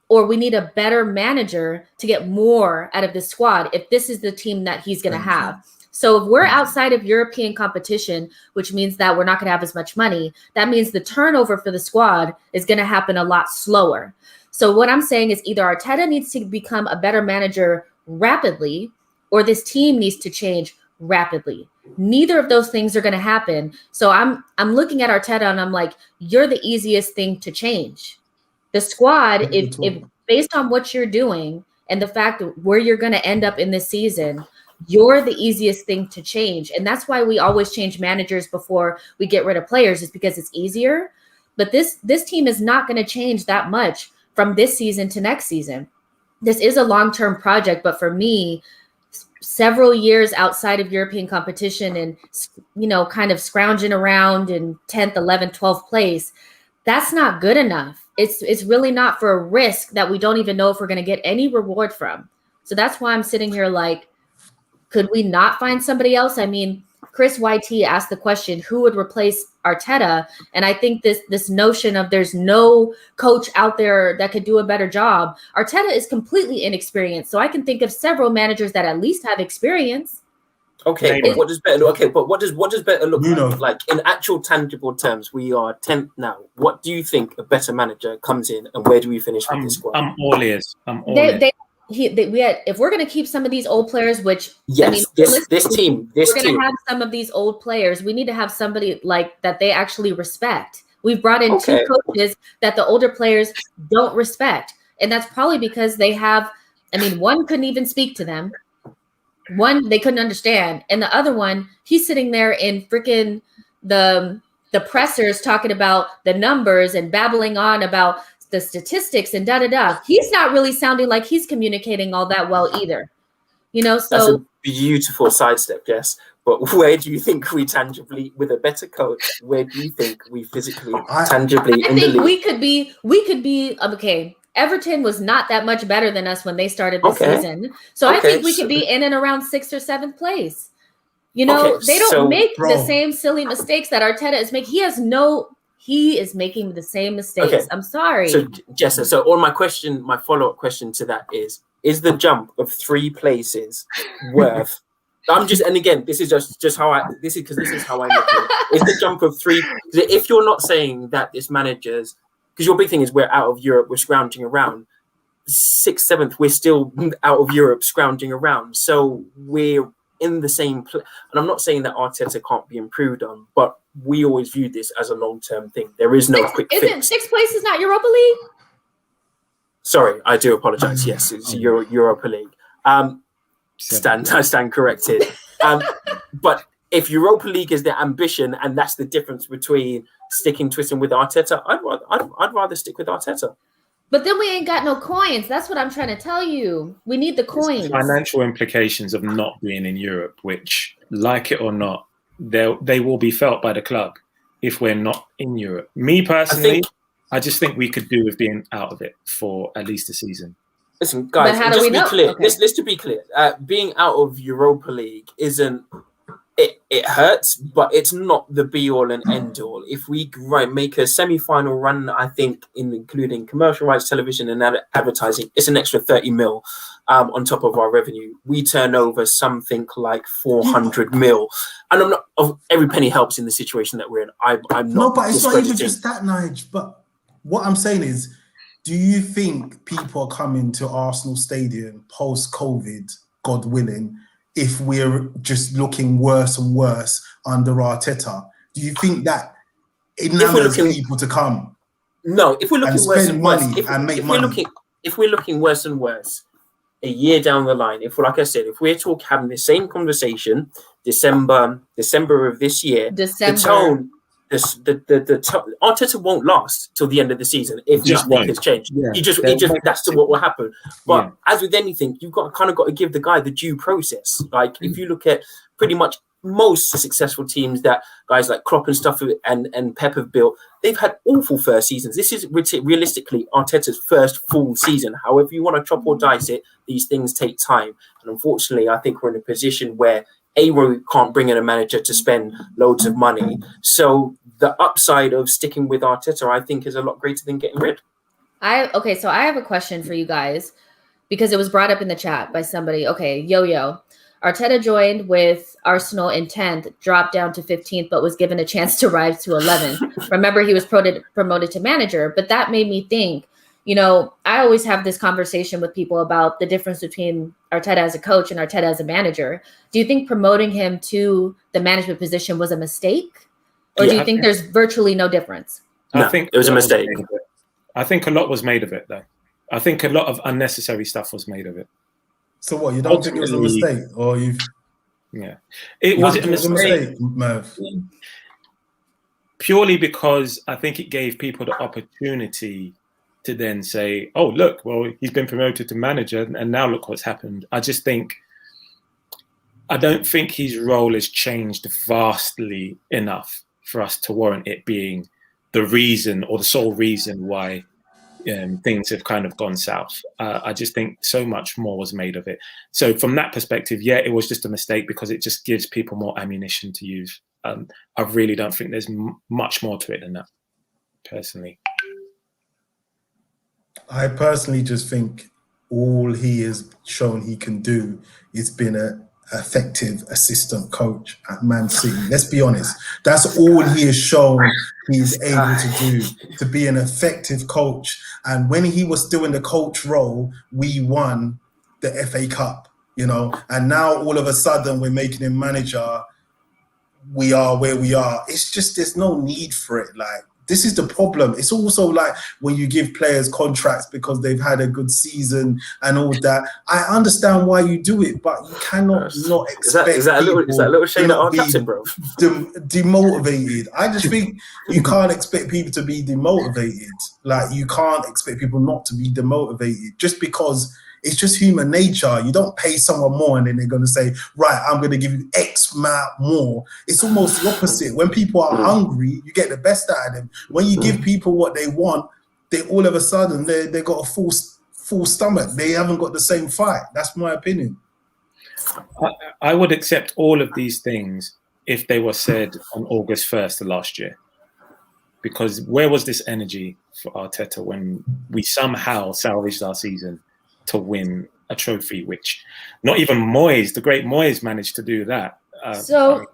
or we need a better manager to get more out of the squad if this is the team that he's going to have. So if we're outside of European competition, which means that we're not going to have as much money, that means the turnover for the squad is going to happen a lot slower. So what I'm saying is either Arteta needs to become a better manager rapidly, or this team needs to change rapidly. Neither of those things are going to happen. So I'm looking at Arteta and I'm like, you're the easiest thing to change. The squad, if based on what you're doing and the fact that where you're going to end up in this season, you're the easiest thing to change. And that's why we always change managers before we get rid of players, is because it's easier. But this team is not going to change that much from this season to next season. This is a long-term project, but for me, several years outside of European competition and, you know, kind of scrounging around in 10th, 11th, 12th place, that's not good enough. It's really not for a risk that we don't even know if we're going to get any reward from. So that's why I'm sitting here like, could we not find somebody else? I mean, Chris YT asked the question, who would replace Arteta? And I think this notion of there's no coach out there that could do a better job. Arteta is completely inexperienced. So I can think of several managers that at least have experience. Okay, but what does better look? Okay, but what does better look like? Like in actual tangible terms, we are 10th now. What do you think a better manager comes in, and where do we finish with this squad? I'm all ears. If we're going to keep some of these old players, which yes, I mean, this team, we're going to have some of these old players. We need to have somebody like that they actually respect. We've brought in two coaches that the older players don't respect, and that's probably because they have. I mean, one couldn't even speak to them. One they couldn't understand, and the other one, he's sitting there in freaking the pressers talking about the numbers and babbling on about the statistics and da-da-da. He's not really sounding like he's communicating all that well either. You know, so that's a beautiful sidestep, Jess. But where do you think we tangibly, with a better coach, where do you think we physically, tangibly I think we could be okay. Everton was not that much better than us when they started the season. So I think we could be in and around 6th or 7th place. You know, they don't make the same silly mistakes that Arteta is making. He is making the same mistakes. Okay. I'm sorry. So, Jessa, so on my follow-up question to that is the jump of 3 places worth? I'm just, and again, this is just how I, this is how I look at it. Is the jump of 3, if you're not saying that this manager's, because your big thing is we're out of Europe, we're scrounging around. 6th, 7th, we're still out of Europe, scrounging around. So we're in the same place. And I'm not saying that Arteta can't be improved on, but we always view this as a long-term thing. There is no quick fix. Isn't 6th place is not Europa League? Sorry, I do apologize. Yes, it's Europa League. I stand corrected. But if Europa League is the ambition and that's the difference between twisting with Arteta, I'd rather stick with Arteta. But then we ain't got no coins. That's what I'm trying to tell you. We need the coins. The financial implications of not being in Europe, which, like it or not, they will be felt by the club if we're not in Europe. Me personally, I just think we could do with being out of it for at least a season. Listen, guys, just to be clear. Okay. Let's to be clear. Being out of Europa League isn't. It hurts, but it's not the be-all and end-all. If we make a semi-final run, I think, including commercial rights, television, and advertising, it's an extra 30 mil on top of our revenue. We turn over something like 400 mil. And I'm not. Every penny helps in the situation that we're in. I'm not. No, but it's not even just that, Nige. But what I'm saying is, do you think people are coming to Arsenal Stadium post-COVID, God willing, if we're just looking worse and worse under Arteta? Do you think that enamors people to come? No, if we're looking worse and worse, if we're looking worse and worse, a year down the line, if like I said, if we're having the same conversation, December of this year, the tone, Arteta won't last till the end of the season if nothing has changed. Yeah. That's what will happen. But as with anything, you've got to give the guy the due process. Like if you look at pretty much most successful teams that guys like Klopp and stuff and Pep have built, they've had awful first seasons. This is realistically Arteta's first full season. However you want to chop or dice it, these things take time. And unfortunately, I think we're in a position where we can't bring in a manager to spend loads of money. So the upside of sticking with Arteta, I think, is a lot greater than getting rid. So I have a question for you guys because it was brought up in the chat by somebody. Okay, Yo-Yo. Arteta joined with Arsenal in 10th, dropped down to 15th, but was given a chance to rise to 11th. Remember, he was promoted to manager, but that made me think, you know, I always have this conversation with people about the difference between Arteta as a coach and Arteta as a manager. Do you think promoting him to the management position was a mistake? Or do you think there's virtually no difference? I think it was a mistake. I think a lot was made of it, though. I think a lot of unnecessary stuff was made of it. So what, you don't think it was a mistake? Or you've... Yeah. Was it a mistake, Merv? Purely because I think it gave people the opportunity to then say, oh, look, well, he's been promoted to manager and now look what's happened. I just think I don't think his role has changed vastly enough for us to warrant it being the reason or the sole reason why things have kind of gone south. I just think so much more was made of it. So from that perspective, yeah, it was just a mistake because it just gives people more ammunition to use. I really don't think there's much more to it than that, personally. I personally just think all he has shown he can do is been an effective assistant coach at Man City. Let's be honest. That's all he has shown he's able to do, to be an effective coach. And when he was still in the coach role, we won the FA Cup, you know, and now all of a sudden we're making him manager. We are where we are. It's just, there's no need for it. Like, this is the problem. It's also like when you give players contracts because they've had a good season and all that. I understand why you do it, but you cannot not expect is that a little shade at our captain, bro? Demotivated. I just think you can't expect people to be demotivated. Like, you can't expect people not to be demotivated just because it's just human nature. You don't pay someone more and then they're going to say, right, I'm going to give you X amount more. It's almost the opposite. When people are hungry, you get the best out of them. When you give people what they want, they all of a sudden, they got a full stomach. They haven't got the same fight. That's my opinion. I would accept all of these things if they were said on August 1st of last year. Because where was this energy for Arteta when we somehow salvaged our season to win a trophy, which not even Moyes, the great Moyes, managed to do that. So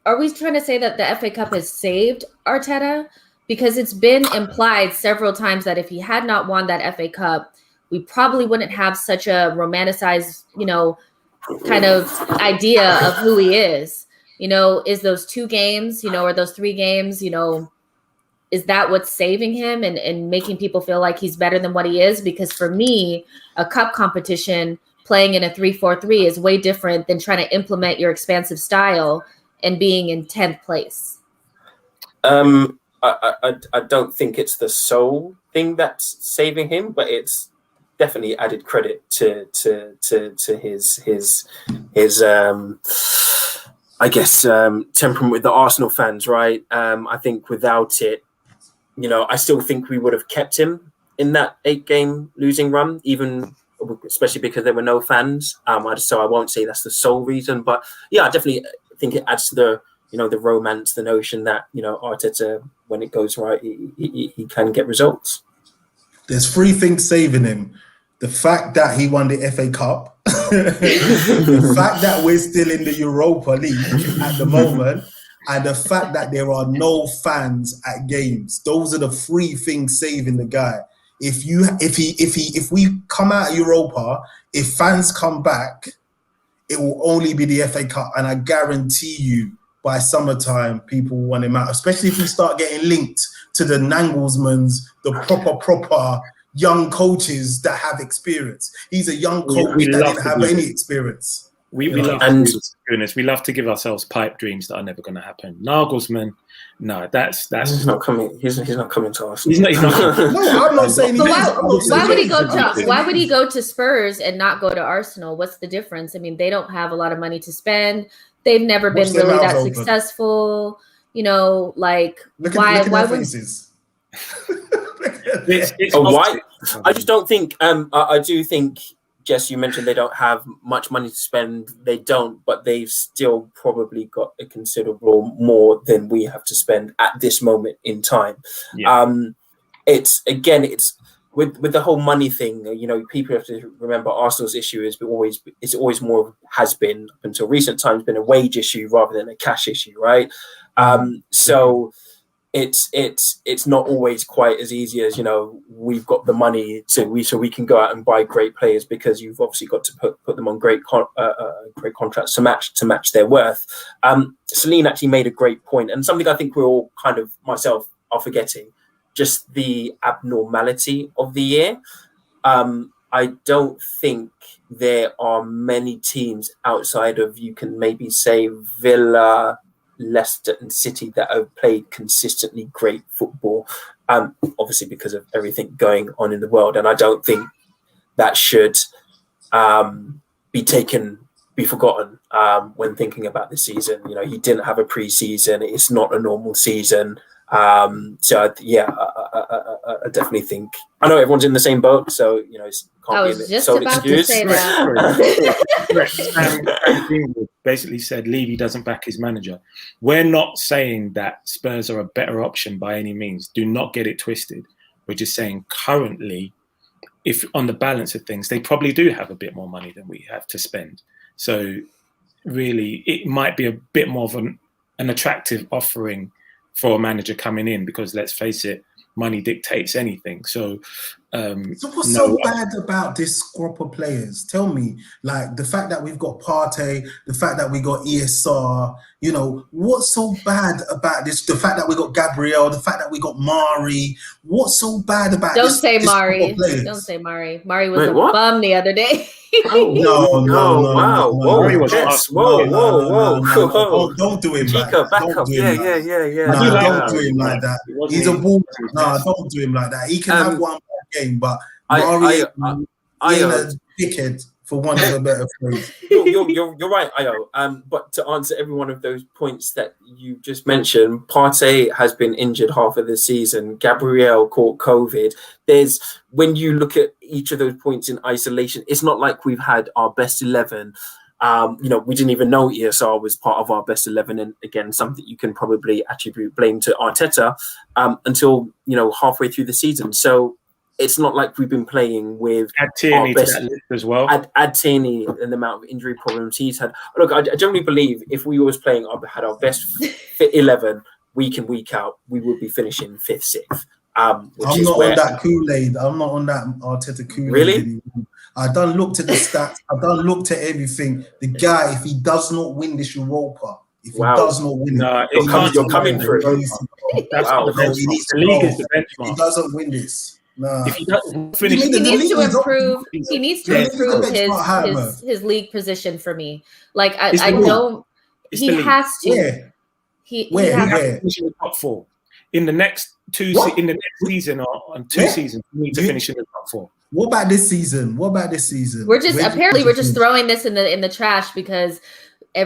are we trying to say that the FA Cup has saved Arteta? Because it's been implied several times that if he had not won that FA Cup, we probably wouldn't have such a romanticized, you know, kind of idea of who he is. You know, is those 2 games, you know, or those 3 games, you know, is that what's saving him and making people feel like he's better than what he is? Because for me, a cup competition playing in a 3-4-3 is way different than trying to implement your expansive style and being in 10th place. I don't think it's the sole thing that's saving him, but it's definitely added credit to his I guess temperament with the Arsenal fans, right? I think without it, you know, I still think we would have kept him in that 8-game losing run, even especially because there were no fans. So I won't say that's the sole reason, but yeah, I definitely think it adds to the, you know, the romance, the notion that, you know, Arteta, when it goes right, he can get results. There's 3 things saving him: the fact that he won the FA Cup, the fact that we're still in the Europa League at the moment, and the fact that there are no fans at games. Those are the 3 things saving the guy. If we come out of Europa, if fans come back, it will only be the FA Cup, and I guarantee you, by summertime, people want him out. Especially if we start getting linked to the Nagelsmans, the proper young coaches that have experience. He's a young coach that didn't have any experience. We love to give ourselves pipe dreams that are never going to happen. Nagelsmann, no, that's he's not coming. He's not coming to us. He's not coming. No, I'm not saying. So why would he go to? Why would he go to Spurs and not go to Arsenal? What's the difference? I mean, they don't have a lot of money to spend. They've never been really that successful. You know, like why wouldn't? Why? I just don't think. I do think. Jess, you mentioned they don't have much money to spend. They don't, but they've still probably got a considerable more than we have to spend at this moment in time. Yeah. It's with the whole money thing. You know, people have to remember Arsenal's issue is always more, has been up until recent times, been a wage issue rather than a cash issue, right? So it's not always quite as easy as, you know, we've got the money so we can go out and buy great players, because you've obviously got to put them on great contracts to match their worth. Celine actually made a great point, and something I think we're all kind of, myself, are forgetting, just the abnormality of the year. I don't think there are many teams outside of, you can maybe say, Villa, Leicester and City that have played consistently great football, obviously because of everything going on in the world. And I don't think that should be taken be forgotten when thinking about this season. You know, he didn't have a pre-season. It's not a normal season. So I definitely think, I know everyone's in the same boat, so you know, I was just about to say that. Basically said Levy doesn't back his manager. We're not saying that Spurs are a better option by any means. Do not get it twisted. We're just saying currently, if on the balance of things, they probably do have a bit more money than we have to spend. So really, it might be a bit more of an attractive offering for a manager coming in, because let's face it, money dictates anything. So what's so bad about this crop of players? Tell me, like the fact that we've got Partey, the fact that we got ESR, you know, what's so bad about this? The fact that we got Gabriel, the fact that we got Mari, what's so bad about Don't this? say this Mari. Don't say Mari. Mari was what? bum the other day. Whoa. Don't do him like that. Don't do him like that. Don't do him like that. He's a ball. No, don't do him like that. He can have one game, but Mari ain't a dickhead, for one of a better phrase. You're right, Ayo. But to answer every one of those points that you just mentioned, Partey has been injured half of the season. Gabriel caught COVID. When you look at each of those points in isolation, it's not like we've had our best 11. You know, we didn't even know ESR was part of our best 11, and again, something you can probably attribute blame to Arteta until, you know, halfway through the season. So it's not like we've been playing with add Tierney to that list as well. Add Tierney and the amount of injury problems he's had. Look, I generally believe if we was playing, had our best fit 11 week in, week out, we would be finishing 5th, 6th. I'm not on that Kool-Aid. I'm not on that Arteta Kool-Aid. Really? I done looked at the stats. I done looked at everything. The guy, if he does not win this Europa, if he does not win you're coming through. He needs to go. If he doesn't win this. Nah. He needs to improve. He needs to improve his league position for me. Like I know he has to. He has to finish in the top 4 in the next season or 2 seasons. We need to finish in the top 4. What about this season? We're just throwing this in the trash because,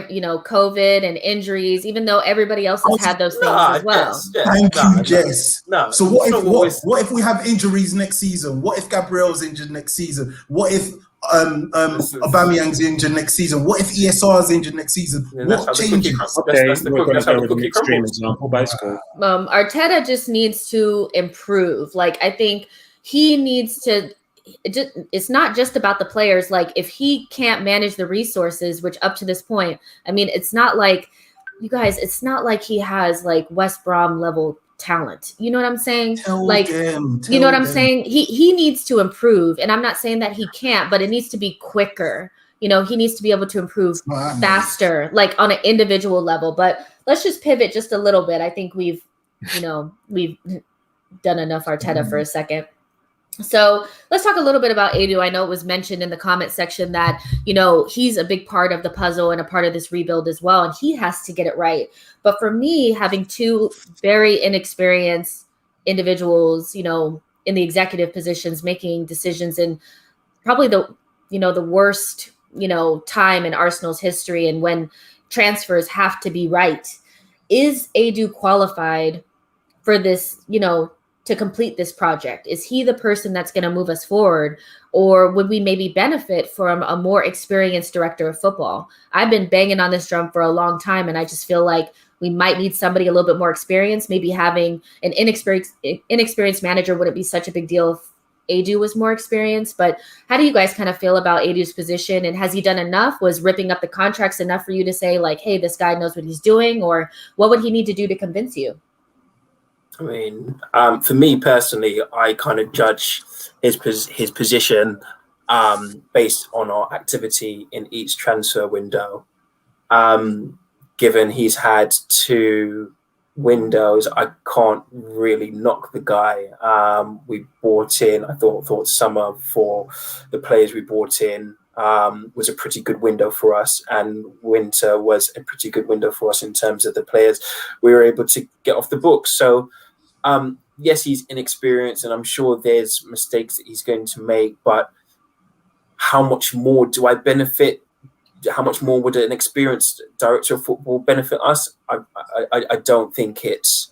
you know, COVID and injuries, even though everybody else has had those things as well. Thank you, Jess. So what if we have injuries next season? What if Gabriel's injured next season? What if Aubameyang's injured next season? What if ESR's injured next season? What changes? Arteta just needs to improve. Like, I think he needs to. It's not just about the players. Like, if he can't manage the resources, which up to this point, I mean, it's not like, you guys, it's not like he has like West Brom level talent. You know what I'm saying? You know what I'm saying? He needs to improve. And I'm not saying that he can't, but it needs to be quicker. You know, he needs to be able to improve faster, like on an individual level. But let's just pivot just a little bit. I think we've done enough Arteta for a second. So let's talk a little bit about Edu. I know it was mentioned in the comment section that, you know, he's a big part of the puzzle and a part of this rebuild as well, and he has to get it right. But for me, having 2 very inexperienced individuals, you know, in the executive positions, making decisions in probably the worst, you know, time in Arsenal's history, and when transfers have to be right, is Edu qualified for this, you know, to complete this project? Is he the person that's going to move us forward, or would we maybe benefit from a more experienced director of football? I've been banging on this drum for a long time, and I just feel like we might need somebody a little bit more experienced. Maybe having an inexperienced manager wouldn't be such a big deal if Edu was more experienced. But how do you guys kind of feel about Edu's position, and has he done enough? Was ripping up the contracts enough for you to say like, hey, this guy knows what he's doing, or what would he need to do to convince you? I mean, for me personally, I kind of judge his position based on our activity in each transfer window. Given he's had 2 windows, I can't really knock the guy. We bought in, I thought summer for the players we bought in was a pretty good window for us, and winter was a pretty good window for us in terms of the players we were able to get off the books. So yes, he's inexperienced, and I'm sure there's mistakes that he's going to make, but how much more do I benefit how much more would an experienced director of football benefit us? I don't think it's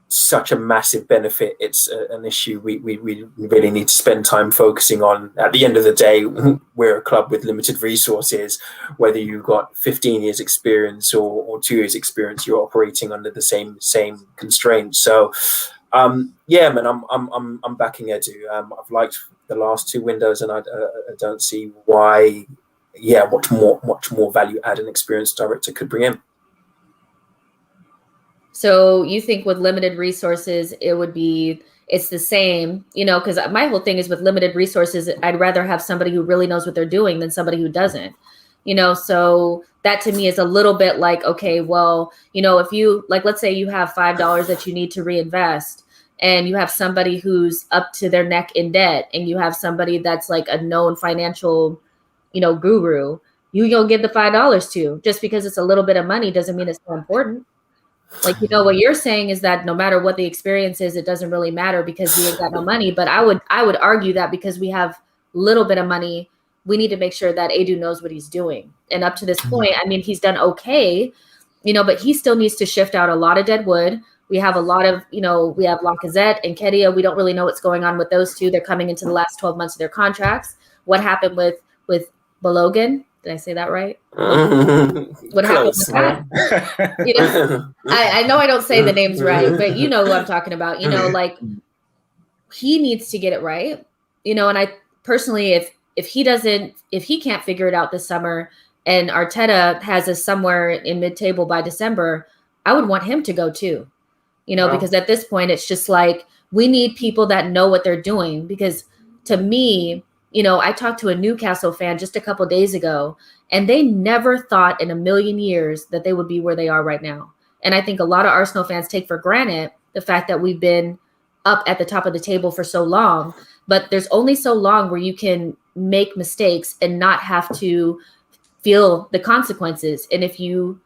such a massive benefit. It's an issue we really need to spend time focusing on. At the end of the day, we're a club with limited resources. Whether you've got 15 years experience or 2 years experience, you're operating under the same constraints. So yeah, man, I'm backing Edu. I've liked the last 2 windows, and I don't see why. Yeah, much more value add an experienced director could bring in. So you think with limited resources, it's the same, you know, because my whole thing is with limited resources, I'd rather have somebody who really knows what they're doing than somebody who doesn't, you know. So that to me is a little bit like, okay, well, you know, if you, like, let's say you have $5 that you need to reinvest, and you have somebody who's up to their neck in debt, and you have somebody that's like a known financial, you know, guru, you'll give the $5 to. Just because it's a little bit of money doesn't mean it's so important. Like, you know, what you're saying is that no matter what the experience is, it doesn't really matter because we ain't got no money. But I would argue that because we have little bit of money, we need to make sure that Edu knows what he's doing. And up to this point, I mean, he's done okay, you know, but he still needs to shift out a lot of dead wood. We have a lot of, you know, we have Lacazette and Kedia. We don't really know what's going on with those two. They're coming into the last 12 months of their contracts. What happened with Balogun? Did I say that right? What happened with that? You know, I know I don't say the names right, but you know who I'm talking about. You know, like, he needs to get it right. You know, and I personally, if he can't figure it out this summer, and Arteta has us somewhere in mid-table by December, I would want him to go too. You know, because at this point, it's just like, we need people that know what they're doing. Because to me, you know, I talked to a Newcastle fan just a couple days ago, and they never thought in a million years that they would be where they are right now. And I think a lot of Arsenal fans take for granted the fact that we've been up at the top of the table for so long. But there's only so long where you can make mistakes and not have to feel the consequences. And if you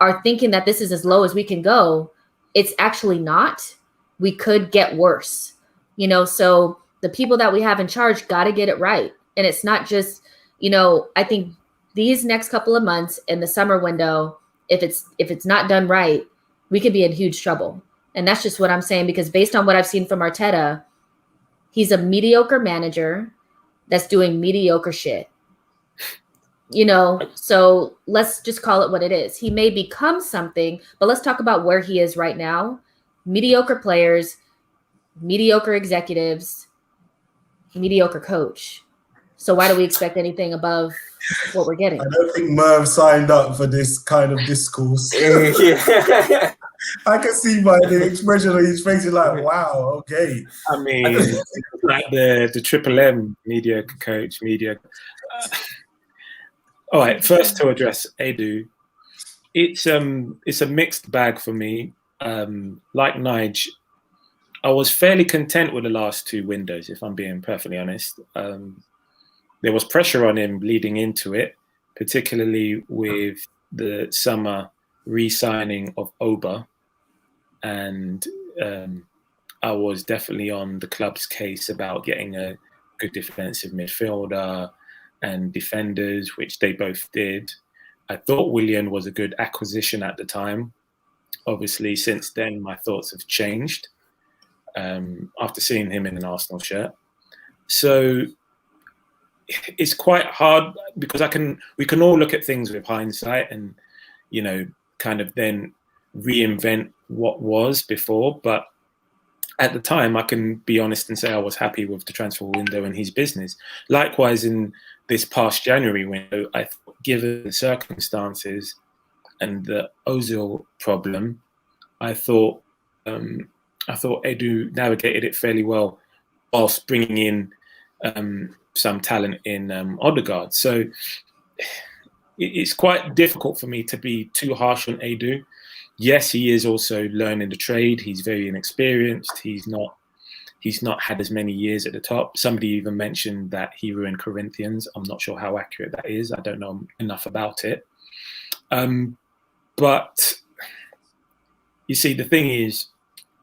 are thinking that this is as low as we can go, it's actually not. We could get worse, you know. So the people that we have in charge got to get it right. And it's not just, you know, I think these next couple of months in the summer window, if it's not done right, we could be in huge trouble. And that's just what I'm saying, because based on what I've seen from Arteta, he's a mediocre manager that's doing mediocre shit. You know, so let's just call it what it is. He may become something, but let's talk about where he is right now. Mediocre players, mediocre executives, mediocre coach. So why do we expect anything above what we're getting? I don't think Merv signed up for this kind of discourse. Yeah. I can see by the expression on his face, he's like, wow, okay. I mean, like the Triple M, mediocre coach, mediocre. All right, first to address Edu, it's a mixed bag for me. Like Nige, I was fairly content with the last 2 windows, if I'm being perfectly honest. There was pressure on him leading into it, particularly with the summer re-signing of Oba. And I was definitely on the club's case about getting a good defensive midfielder and defenders, which they both did. I thought Willian was a good acquisition at the time. Obviously, since then, my thoughts have changed after seeing him in an Arsenal shirt. So it's quite hard, because we can all look at things with hindsight and, you know, kind of then reinvent what was before. But at the time, I can be honest and say I was happy with the transfer window and his business. Likewise, in this past January window, I thought, given the circumstances and the Ozil problem, I thought Edu navigated it fairly well, whilst bringing in some talent in Odegaard. So it's quite difficult for me to be too harsh on Edu. Yes, he is also learning the trade. He's very inexperienced. He's not had as many years at the top. Somebody even mentioned that he ruined Corinthians. I'm not sure how accurate that is. I don't know enough about it. But you see, the thing is,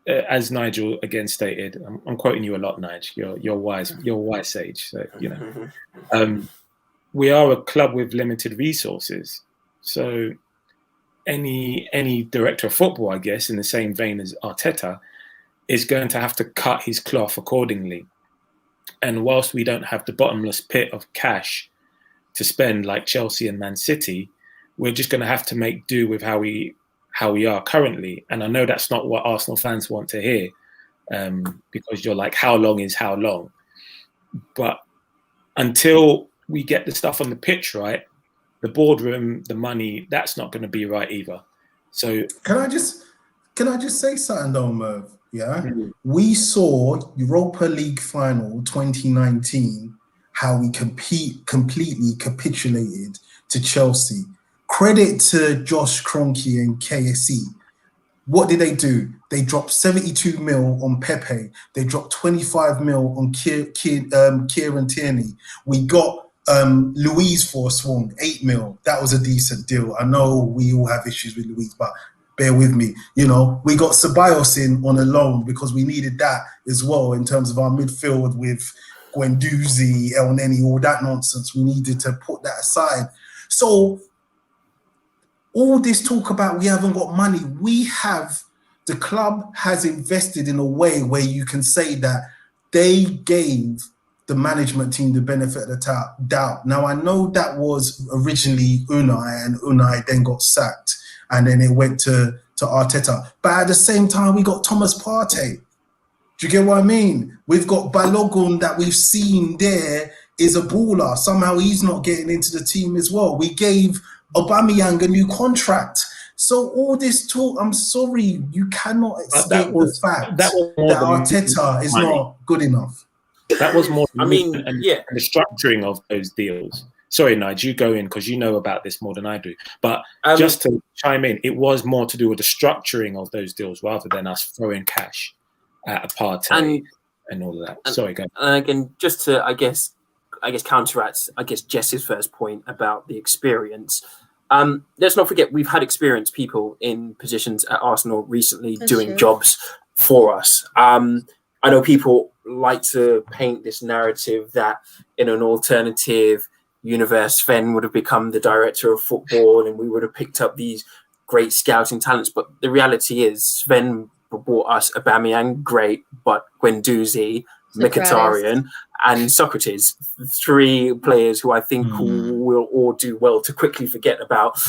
as Nigel again stated, I'm quoting you a lot, Nigel. You're wise. You're a wise sage. So, you know, we are a club with limited resources. So any director of football, I guess, in the same vein as Arteta, is going to have to cut his cloth accordingly. And whilst we don't have the bottomless pit of cash to spend like Chelsea and Man City, we're just going to have to make do with how we are currently. And I know that's not what Arsenal fans want to hear, because you're like, how long is how long? But until we get the stuff on the pitch right, the boardroom, the money, that's not going to be right either. So can I just say something though, Merv? Yeah, we saw Europa League final 2019, how we completely capitulated to Chelsea. Credit to Josh Kroenke and KSE. What did they do? They dropped 72 mil on Pepe. They dropped 25 mil on Kieran Tierney. We got Louise for a swung, 8 mil. That was a decent deal. I know we all have issues with Louise, but bear with me. You know, we got Ceballos in on a loan because we needed that as well in terms of our midfield with Guendouzi, El Neni, all that nonsense. We needed to put that aside. So all this talk about we haven't got money, the club has invested in a way where you can say that they gave the management team the benefit of the doubt. Now, I know that was originally Unai, and Unai then got sacked, and then it went to Arteta. But at the same time, we got Thomas Partey. Do you get what I mean? We've got Balogun that we've seen there is a baller. Somehow he's not getting into the team as well. We gave Aubameyang a new contract. So all this talk, I'm sorry, you cannot escape the fact that Arteta is not good enough. That was more, I mean, and the structuring of those deals. Sorry, Nigel, you go in because you know about this more than I do. But just to chime in, it was more to do with the structuring of those deals rather than us throwing cash at a party and all of that. Sorry, go. And again, just to, I guess counteract, Jess's first point about the experience. Let's not forget we've had experienced people in positions at Arsenal recently doing jobs for us. I know people like to paint this narrative that in an alternative universe, Sven would have become the director of football and we would have picked up these great scouting talents. But the reality is Sven brought us Aubameyang, great, but Guendouzi, Mkhitaryan and Socrates, 3 players who I think will all do well to quickly forget about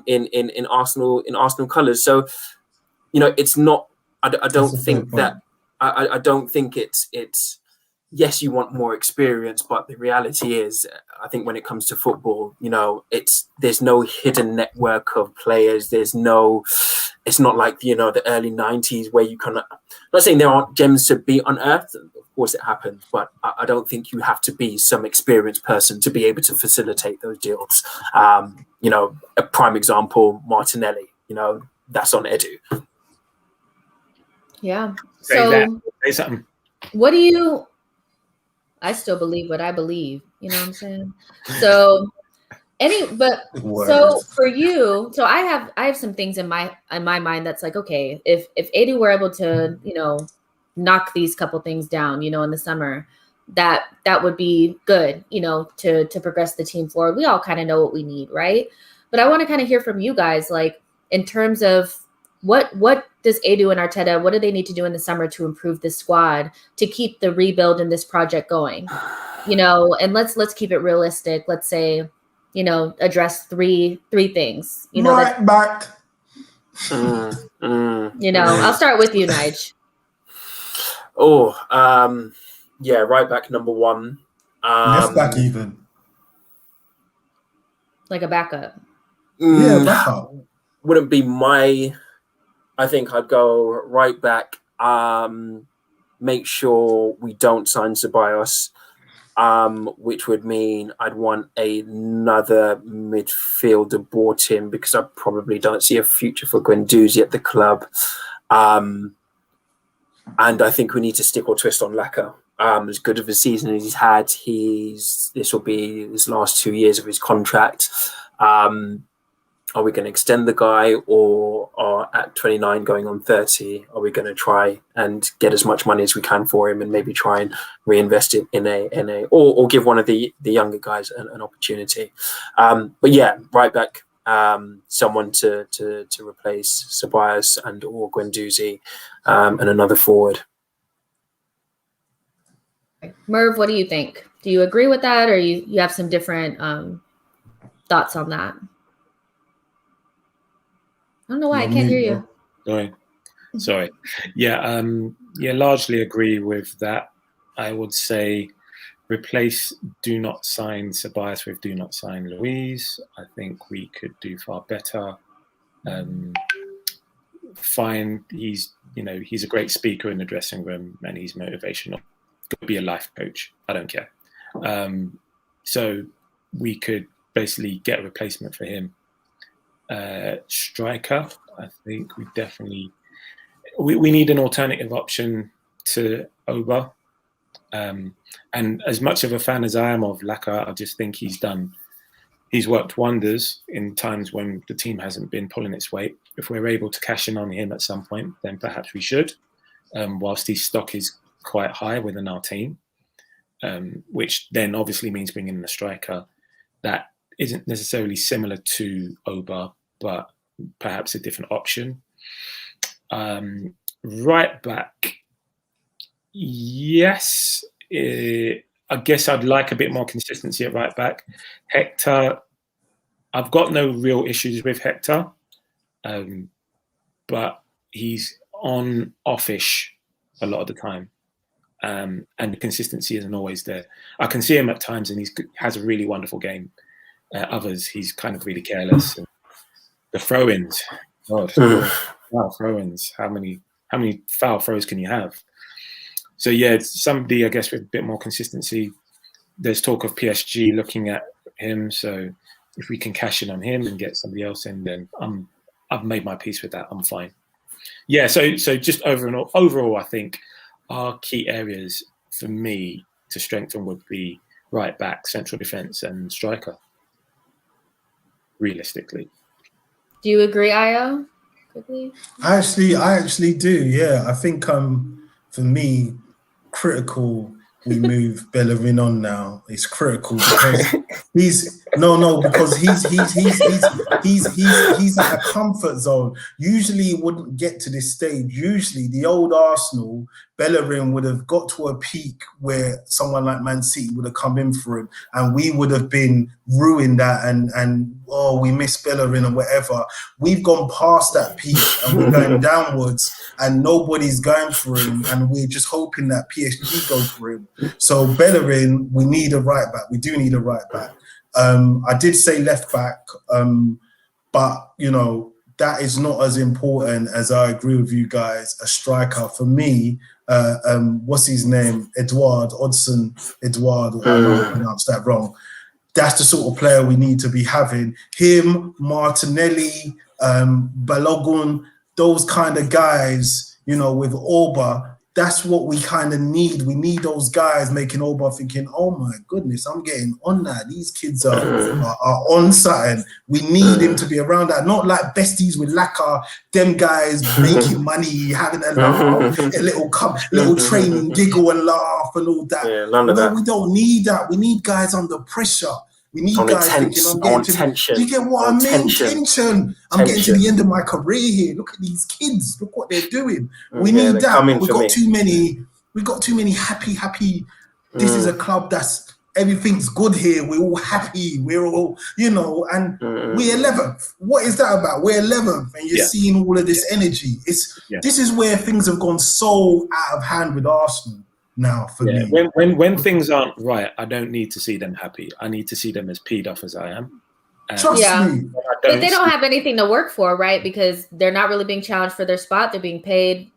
in Arsenal colours. So, you know, it's not. I don't think that. I don't think it's. Yes, you want more experience, but the reality is, I think when it comes to football, you know, there's no hidden network of players. It's not like, you know, the early 90s where you kind of. I'm not saying there aren't gems to be unearthed. Of course, it happens, but I don't think you have to be some experienced person to be able to facilitate those deals. You know, a prime example, Martinelli. You know, that's on Edu. Yeah. So, what do you? I still believe what I believe. You know what I'm saying? So, so for you, so I have some things in my mind that's like, okay, if Edu were able to, you know, knock these couple things down, you know, in the summer, that would be good, you know, to progress the team forward. We all kind of know what we need, right? But I want to kind of hear from you guys, like in terms of what does Edu and Arteta, what do they need to do in the summer to improve this squad, to keep the rebuild in this project going? You know, and let's keep it realistic. Let's say, you know, address three things. You know, you know, I'll start with you, Nige. Yeah, right back number 1. Left back even. Like a backup. Yeah, backup. Wouldn't be my. I think I'd go right back. Make sure we don't sign Ceballos, which would mean I'd want another midfielder brought in because I probably don't see a future for Guendouzi at the club. And I think we need to stick or twist on Laka. As good of a season as he's had, this will be his last 2 years of his contract. are we going to extend the guy, or are at 29 going on 30, are we going to try and get as much money as we can for him and maybe try and reinvest it in a or give one of the younger guys an opportunity. But yeah, right back, someone to replace Ceballos and or Guendouzi, and another forward. Merv, what do you think? Do you agree with that, or you have some different thoughts on that? I don't know why I can't hear you. Sorry. Yeah, largely agree with that. I would say replace, do not sign Ceballos with do not sign Luiz. I think we could do far better. Fine, he's a great speaker in the dressing room and he's motivational. Could be a life coach. I don't care. So we could basically get a replacement for him. Striker, I think we definitely we need an alternative option to Oba. And as much of a fan as I am of Laka, I just think he's worked wonders in times when the team hasn't been pulling its weight. If we're able to cash in on him at some point, then perhaps we should, whilst his stock is quite high within our team, which then obviously means bringing in a striker that isn't necessarily similar to Oba, but perhaps a different option. Right back, yes. I guess I'd like a bit more consistency at right back. Hector, I've got no real issues with Hector, but he's on offish a lot of the time, and the consistency isn't always there. I can see him at times and he has a really wonderful game. Others, he's kind of really careless. And the throw-ins, God, wow, throw-ins. How many foul throws can you have? So yeah, it's somebody, I guess, with a bit more consistency. There's talk of PSG looking at him. So if we can cash in on him and get somebody else in, then I've made my peace with that. I'm fine. Yeah. So just overall, I think our key areas for me to strengthen would be right back, central defense, and striker. Realistically. Do you agree, Ayo? Quickly. I actually do. Yeah, I think for me, critical we move Bellerin on now. It's critical because because he's at a comfort zone. Usually it wouldn't get to this stage. Usually the old Arsenal, Bellerin would have got to a peak where someone like Man City would have come in for him and we would have been ruined that and we miss Bellerin and whatever. We've gone past that peak and we're going downwards and nobody's going for him and we're just hoping that PSG go for him. So Bellerin, we need a right back. We do need a right back. I did say left back, but that is not as important as I agree with you guys. A striker for me, what's his name? Edouard Odsonne. I know I pronounced that wrong. That's the sort of player we need to be having. Him, Martinelli, Balogun, those kind of guys, with Oba. That's what we kind of need. We need those guys making Oba thinking, oh my goodness, I'm getting on that. These kids are on something. We need him to be around that. Not like besties with Laka, them guys making money, having a laugh, a little training, giggle and laugh and all that. Yeah, none of that. We don't need that. We need guys under pressure. We need guys thinking, tension. Do you get what I mean? Tension. I'm getting to the end of my career here. Look at these kids. Look what they're doing. We need that. We've got too many happy. This is a club that's everything's good here. We're all happy. We're all, and we're 11th. What is that about? We're 11th, and you're seeing all of this energy. This is where things have gone so out of hand with Arsenal. Now for me, when things aren't right, I don't need to see them happy. I need to see them as peed off as I am. Trust me. But they don't have anything to work for, right? Because they're not really being challenged for their spot. They're being paid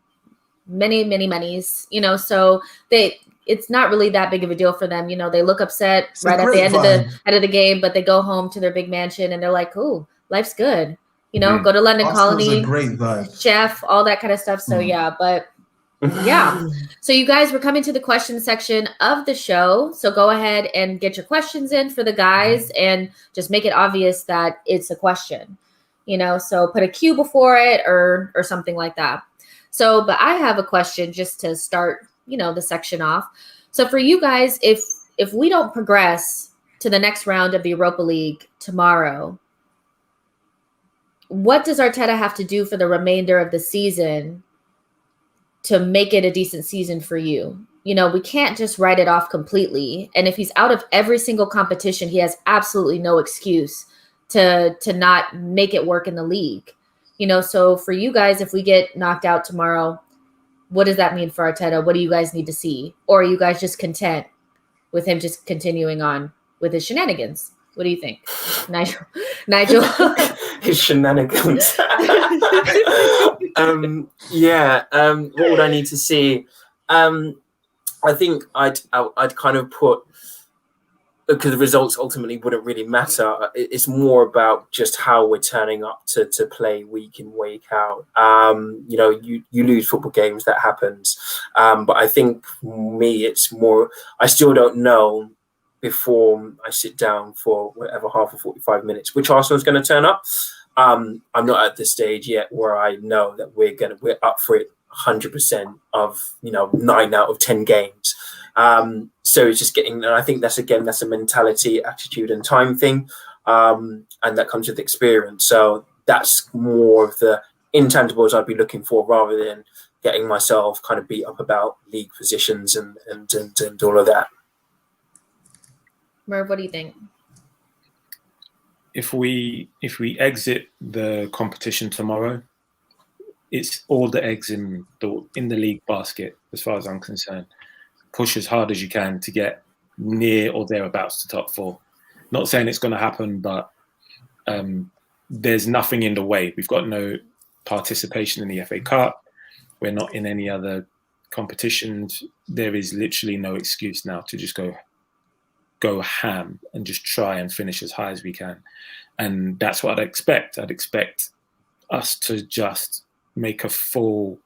many monies, so it's not really that big of a deal for them. They look upset right at the end of the game, but they go home to their big mansion and they're like, "Ooh, life's good." Go to London Colony, a great vibe. chef, all that kind of stuff. So So you guys, we're coming to the question section of the show. So go ahead and get your questions in for the guys and just make it obvious that it's a question. so put a Q before it or something like that. So, but I have a question just to start, the section off. So for you guys, if we don't progress to the next round of the Europa League tomorrow, what does Arteta have to do for the remainder of the season to make it a decent season for you? We can't just write it off completely. And if he's out of every single competition, he has absolutely no excuse to not make it work in the league. So for you guys, if we get knocked out tomorrow, what does that mean for Arteta? What do you guys need to see? Or are you guys just content with him just continuing on with his shenanigans? What do you think, Nigel? His shenanigans. What would I need to see? I think I'd kind of put, because the results ultimately wouldn't really matter. It's more about just how we're turning up to play week in, week out. You lose football games, that happens. But I think for me, it's more, I still don't know before I sit down for whatever, half or 45 minutes, which Arsenal's going to turn up. I'm not at the stage yet where I know that we're up for it 100% of 9 out of 10 games. So it's just getting, and I think that's a mentality, attitude, and time thing, and that comes with experience. So that's more of the intangibles I'd be looking for, rather than getting myself kind of beat up about league positions and all of that. Merv, what do you think? If we exit the competition tomorrow, it's all the eggs in the league basket, as far as I'm concerned. Push as hard as you can to get near or thereabouts to top 4. Not saying it's going to happen, but there's nothing in the way. We've got no participation in the FA Cup. We're not in any other competitions. There is literally no excuse now to just go ham and just try and finish as high as we can. And that's what I'd expect. I'd expect us to just make a full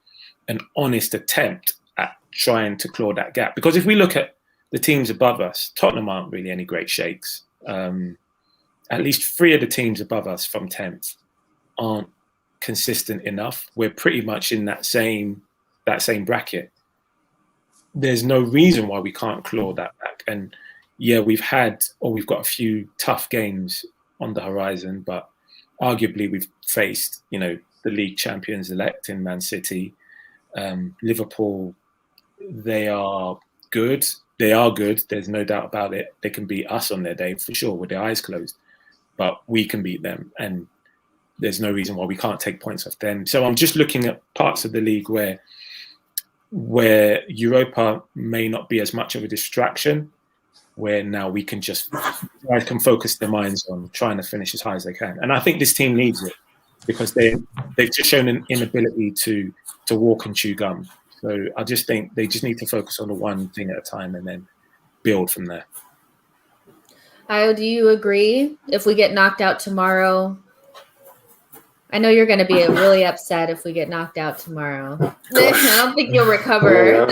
and honest attempt at trying to claw that gap. Because if we look at the teams above us, Tottenham aren't really any great shakes. At least 3 of the teams above us from 10th aren't consistent enough. We're pretty much in that same bracket. There's no reason why we can't claw that back. And yeah, we've got a few tough games on the horizon, but arguably we've faced, the league champions elect in Man City. Liverpool, they are good. There's no doubt about it. They can beat us on their day for sure with their eyes closed, but we can beat them, and there's no reason why we can't take points off them. So I'm just looking at parts of the league where Europa may not be as much of a distraction, where now we can focus their minds on trying to finish as high as they can. And I think this team needs it, because they've just shown an inability to walk and chew gum. So I just think they just need to focus on the one thing at a time and then build from there. Io, do you agree? If we get knocked out tomorrow, I know you're going to be really upset if we get knocked out tomorrow. I don't think you'll recover.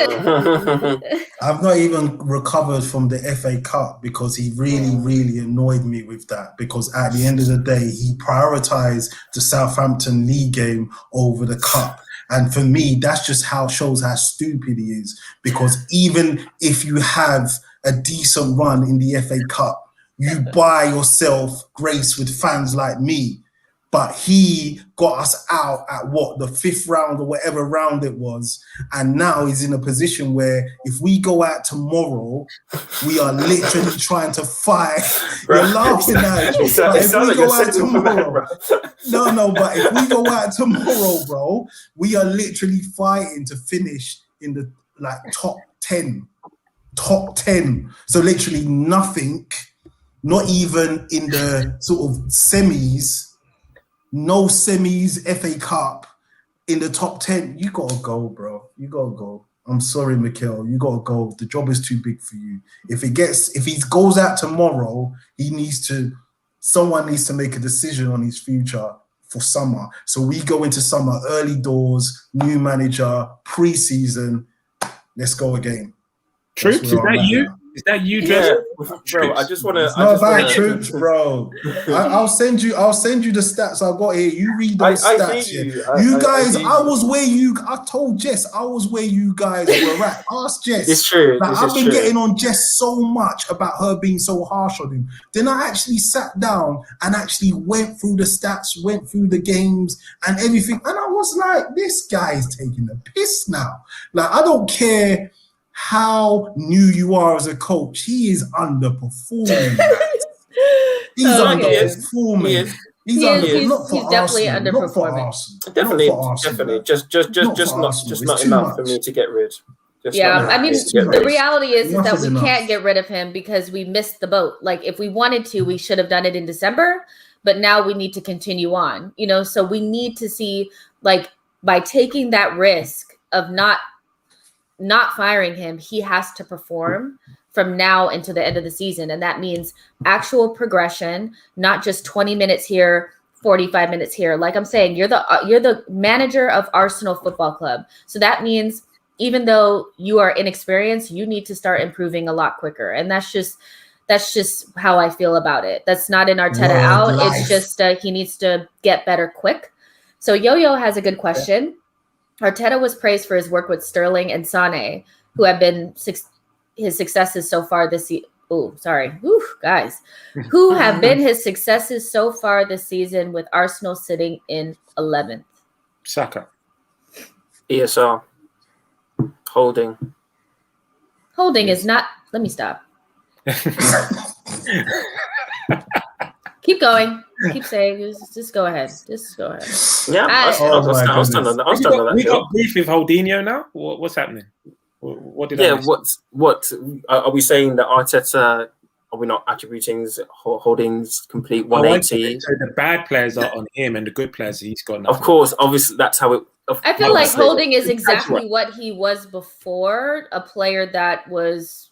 I've not even recovered from the FA Cup, because he really, really annoyed me with that. Because at the end of the day, he prioritised the Southampton League game over the Cup. And for me, that's just shows how stupid he is. Because even if you have a decent run in the FA Cup, you buy yourself grace with fans like me. But he got us out at the 5th round or whatever round it was. And now he's in a position where if we go out tomorrow, we are literally trying to fight. You're laughing at it. But if we go out tomorrow, but if we go out tomorrow, bro, we are literally fighting to finish in the top 10. Top 10. So literally nothing, not even in the sort of semis. No semis, FA Cup in the top 10. You gotta go, bro. You gotta go. I'm sorry, Mikel. You gotta go. The job is too big for you. If he goes out tomorrow, someone needs to make a decision on his future for summer. So we go into summer, early doors, new manager, pre-season. Let's go again. Troops, is that you? Is that you, Yeah, Jess? bro. I just want to. It's not about troops, bro. I'll send you the stats I've got here. You read those stats. You guys, I told Jess I was where you guys were at. Ask Jess. It's true. Like, I've been getting on Jess so much about her being so harsh on him. Then I actually sat down and actually went through the stats, went through the games and everything. And I was like, this guy's taking the piss now. Like, I don't care how new you are as a coach, he is underperforming. He's underperforming. He's definitely underperforming. Definitely. Just not enough for me to get rid. I mean, the reality is that we can't get rid of him because we missed the boat. Like, if we wanted to, we should have done it in December, but now we need to continue on, you know? So we need to see, like, by taking that risk of not firing him, he has to perform from now until the end of the season. And that means actual progression, not just 20 minutes here, 45 minutes here. Like I'm saying, you're the manager of Arsenal Football Club. So that means even though you are inexperienced, you need to start improving a lot quicker. And that's just how I feel about it. That's not an Arteta out. It's just he needs to get better quick. So Yo-Yo has a good question. Arteta was praised for his work with Sterling and Sané, who have been his successes so far this season. Oh, sorry. Guys. Who have been his successes so far this season with Arsenal sitting in 11th? Saka. ESR. Holding. Holding is not... Let me stop. Keep going. Keep saying. Just go ahead. Yeah, I'll stand on that. We got beef with Holdinho now. What's happening? What did I miss? What are we saying that Arteta? Are we not attributing Holding's complete 180? So the bad players are on him, and the good players he's got nothing. Of course, obviously that's how it. I feel like Holding is exactly what he was before, a player that was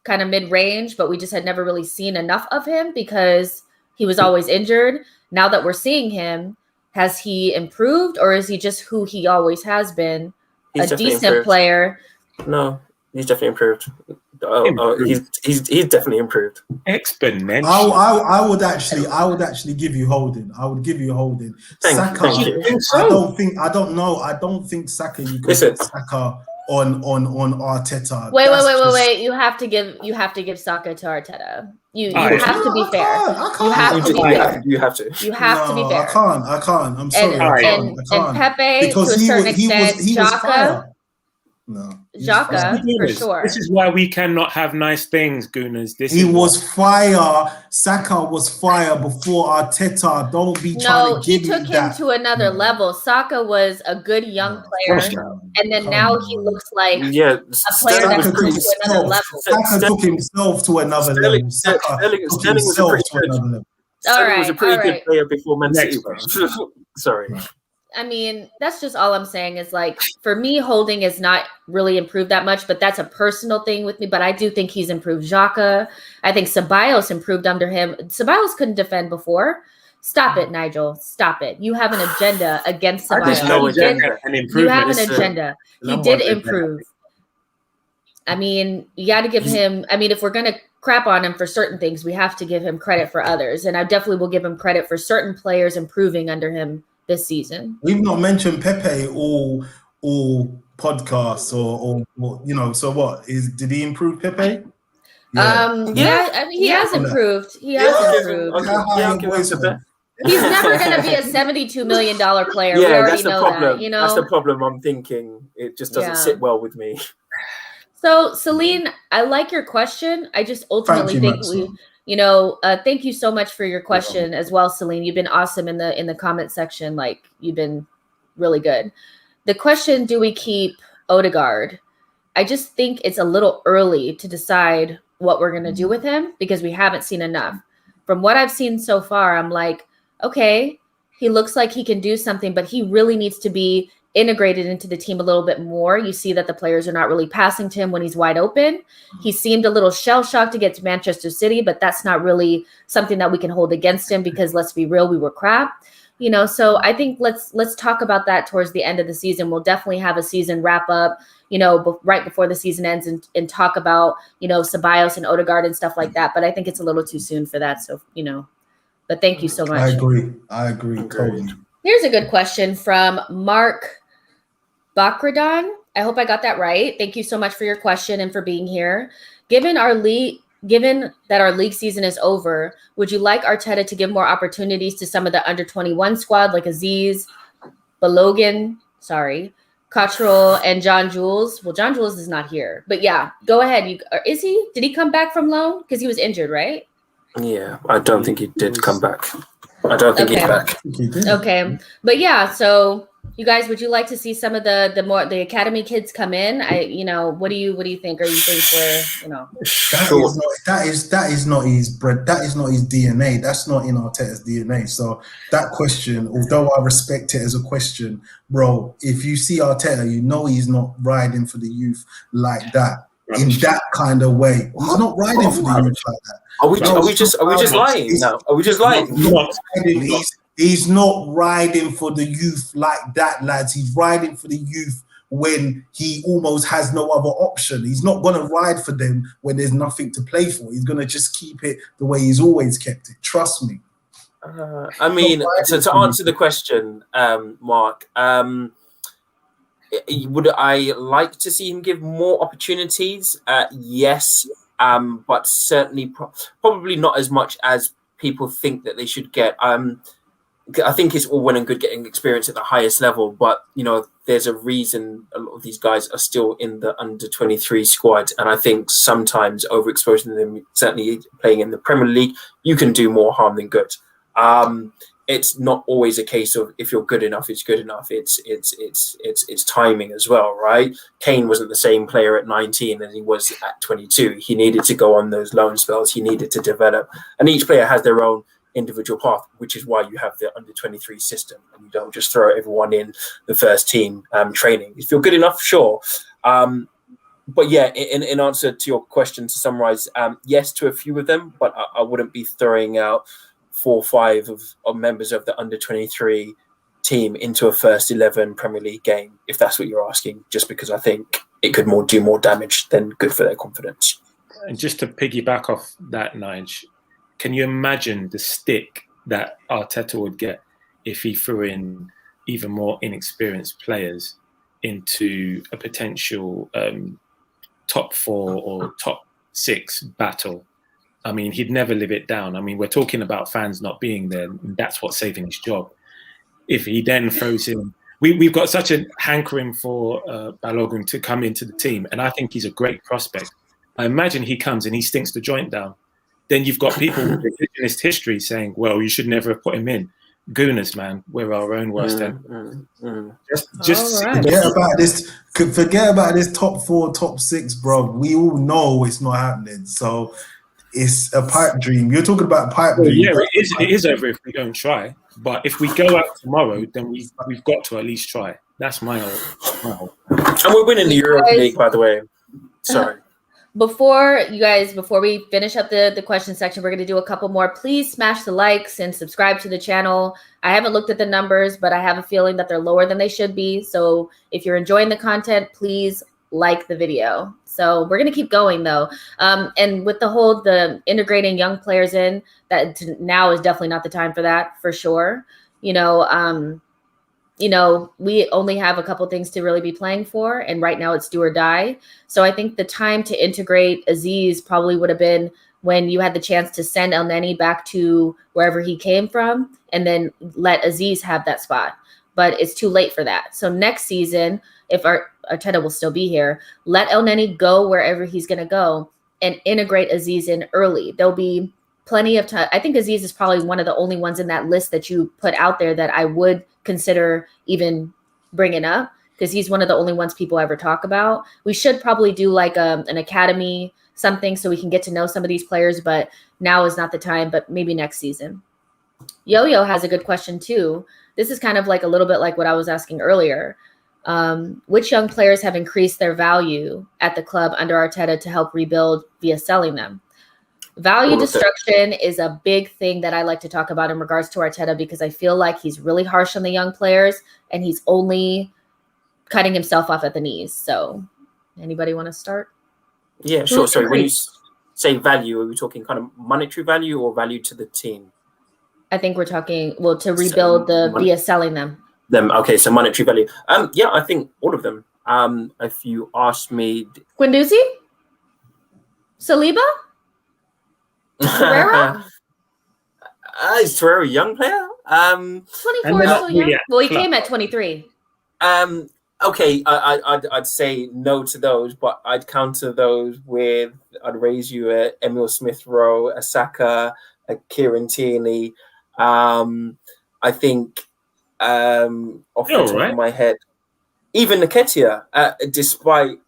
kind of mid-range, but we just had never really seen enough of him because he was always injured. Now that we're seeing him, has he improved, or is he just who he always has been? He's a decent player. No, he's definitely improved. He's definitely improved. Exponentially. I would actually give you Holding. I would give you Holding. Saka. I don't think Saka. You could put Saka on Arteta. Wait. You have to give Saka to Arteta. You have to be fair. You have to. You have to be fair. I can't. I'm sorry. And Pepe, because to a certain extent, Xhaka. No. Xhaka, for sure. This is why we cannot have nice things, Gooners. He was fire. Saka was fire before Arteta. Don't be trying to give me that. No, he took him to another level. Saka was a good young player, and then now he looks like a player that took him to another level. Saka took himself to another level. Sterling was a pretty good player before Man City. Sorry. I mean, that's just all I'm saying is, like, for me, Holding is not really improved that much, but that's a personal thing with me. But I do think he's improved. Xhaka, I think Ceballos improved under him. Ceballos couldn't defend before. Stop it, Nigel. Stop it. You have an agenda against Ceballos. You have an agenda. He did improve. I mean, you got to give him, I mean, if we're going to crap on him for certain things, we have to give him credit for others. And I definitely will give him credit for certain players improving under him this season. We've not mentioned Pepe all podcasts or so what did he improve Pepe? I mean, he has improved. He has improved. He's never going to be a $72 million player. Yeah, we already that's the know problem. That, you know? That's the problem. I'm thinking it just doesn't sit well with me. So, Celine, I like your question. I just ultimately think thank you so much for your question as well, Celine. You've been awesome in the comment section. Like, you've been really good. The question, do we keep Odegaard? I just think it's a little early to decide what we're going to do with him because we haven't seen enough. From what I've seen so far, I'm like, okay, he looks like he can do something, but he really needs to be integrated into the team a little bit more. You see that the players are not really passing to him when he's wide open. He seemed a little shell-shocked against Manchester City, but that's not really something that we can hold against him because, let's be real, we were crap. You know, so I think let's talk about that towards the end of the season. We'll definitely have a season wrap up, you know, right before the season ends, and talk about, you know, Ceballos and Odegaard and stuff like that. But I think it's a little too soon for that. So, you know, but thank you so much. I agree totally. Here's a good question from Mark Bakradan. I hope I got that right. Thank you so much for your question and for being here. Given that our league season is over, would you like Arteta to give more opportunities to some of the under 21 squad like Aziz, Balogun, Cottrell, and John Jules? Well, John Jules is not here, but yeah, go ahead. Is he? Did he come back from loan? Because he was injured, right? Yeah, I don't think he did come back. I don't think he's back. Okay, but yeah, so you guys, would you like to see some of the academy kids come in? You know, what do you think? Or you think we're, you know, that is not his bread. That is not his DNA. That's not in Arteta's DNA. So that question, although I respect it as a question, bro, if you see Arteta, you know he's not riding for the youth like that, in that kind of way. He's not riding for the youth like that. Are we just lying now? Are we just lying? He's not riding for the youth like that, lads. He's riding for the youth when he almost has no other option. He's not going to ride for them when there's nothing to play for. He's going to just keep it the way he's always kept it. Trust me. I mean, so to answer the question, Mark, would I like to see him give more opportunities? Yes, but certainly probably not as much as people think that they should get. I think it's all well and good getting experience at the highest level, but you know, there's a reason a lot of these guys are still in the under 23 squad, and I think sometimes overexposing them, certainly playing in the Premier League, you can do more harm than good. It's not always a case of if you're good enough, it's good enough. It's timing as well, right? Kane wasn't the same player at 19 as he was at 22. He needed to go on those loan spells. He needed to develop, and each player has their own individual path, which is why you have the under 23 system, and you don't just throw everyone in the first team training. If you're good enough, sure. But yeah, in answer to your question, to summarize, yes to a few of them, but I wouldn't be throwing out 4 or 5 of members of the under 23 team into a first 11 Premier League game, if that's what you're asking, just because I think it could do more damage than good for their confidence. And just to piggyback off that, Nige, can you imagine the stick that Arteta would get if he threw in even more inexperienced players into a potential top 4 or top 6 battle? I mean, he'd never live it down. I mean, we're talking about fans not being there, and that's what's saving his job. If he then throws in, we've got such a hankering for Balogun to come into the team, and I think he's a great prospect. I imagine he comes and he stinks the joint down. Then you've got people with revisionist history saying, well, you should never have put him in. Gooners, man, we're our own worst enemy. Just forget about this top 4, top 6, bro. We all know it's not happening. So it's a pipe dream. You're talking about a pipe dream. Yeah, it is over if we don't try. But if we go out tomorrow, then we've got to at least try. That's my whole. And we're winning the Europa League, by the way. Sorry. Before we finish up the question section, we're going to do a couple more. Please smash the likes and subscribe to the channel. I haven't looked at the numbers, but I have a feeling that they're lower than they should be. So if you're enjoying the content, please like the video. So we're going to keep going though. And with the integrating young players in, that now is definitely not the time for that, for sure. You know, we only have a couple things to really be playing for, and right now it's do or die. So I think the time to integrate Aziz probably would have been when you had the chance to send El Neni back to wherever he came from and then let Aziz have that spot. But it's too late for that. So next season, if Arteta will still be here, let El Neni go wherever he's going to go and integrate Aziz in early. There'll be plenty of time. I think Aziz is probably one of the only ones in that list that you put out there that I would consider even bringing up, because he's one of the only ones people ever talk about. We should probably do like an academy something so we can get to know some of these players, but now is not the time, but maybe next season. Yo-Yo has a good question too. This is kind of like a little bit like what I was asking earlier. Which young players have increased their value at the club under Arteta to help rebuild via selling them? Value destruction is a big thing that I like to talk about in regards to Arteta, because I feel like he's really harsh on the young players and he's only cutting himself off at the knees. So anybody want to start? Yeah, sure. Sorry, when you say value, are we talking kind of monetary value or value to the team? I think we're talking, well, to rebuild via selling them. Okay, so monetary value. Yeah, I think all of them. If you ask me, Guendouzi, Saliba, Torreira. Is Torreira a young player? 24 is still young. Well, he came at 23. Okay, I'd say no to those, but I'd counter those with, I'd raise you a Emile Smith-Rowe, a Saka, a Kieran Tierney. I think off the top of my head, even Nketiah, despite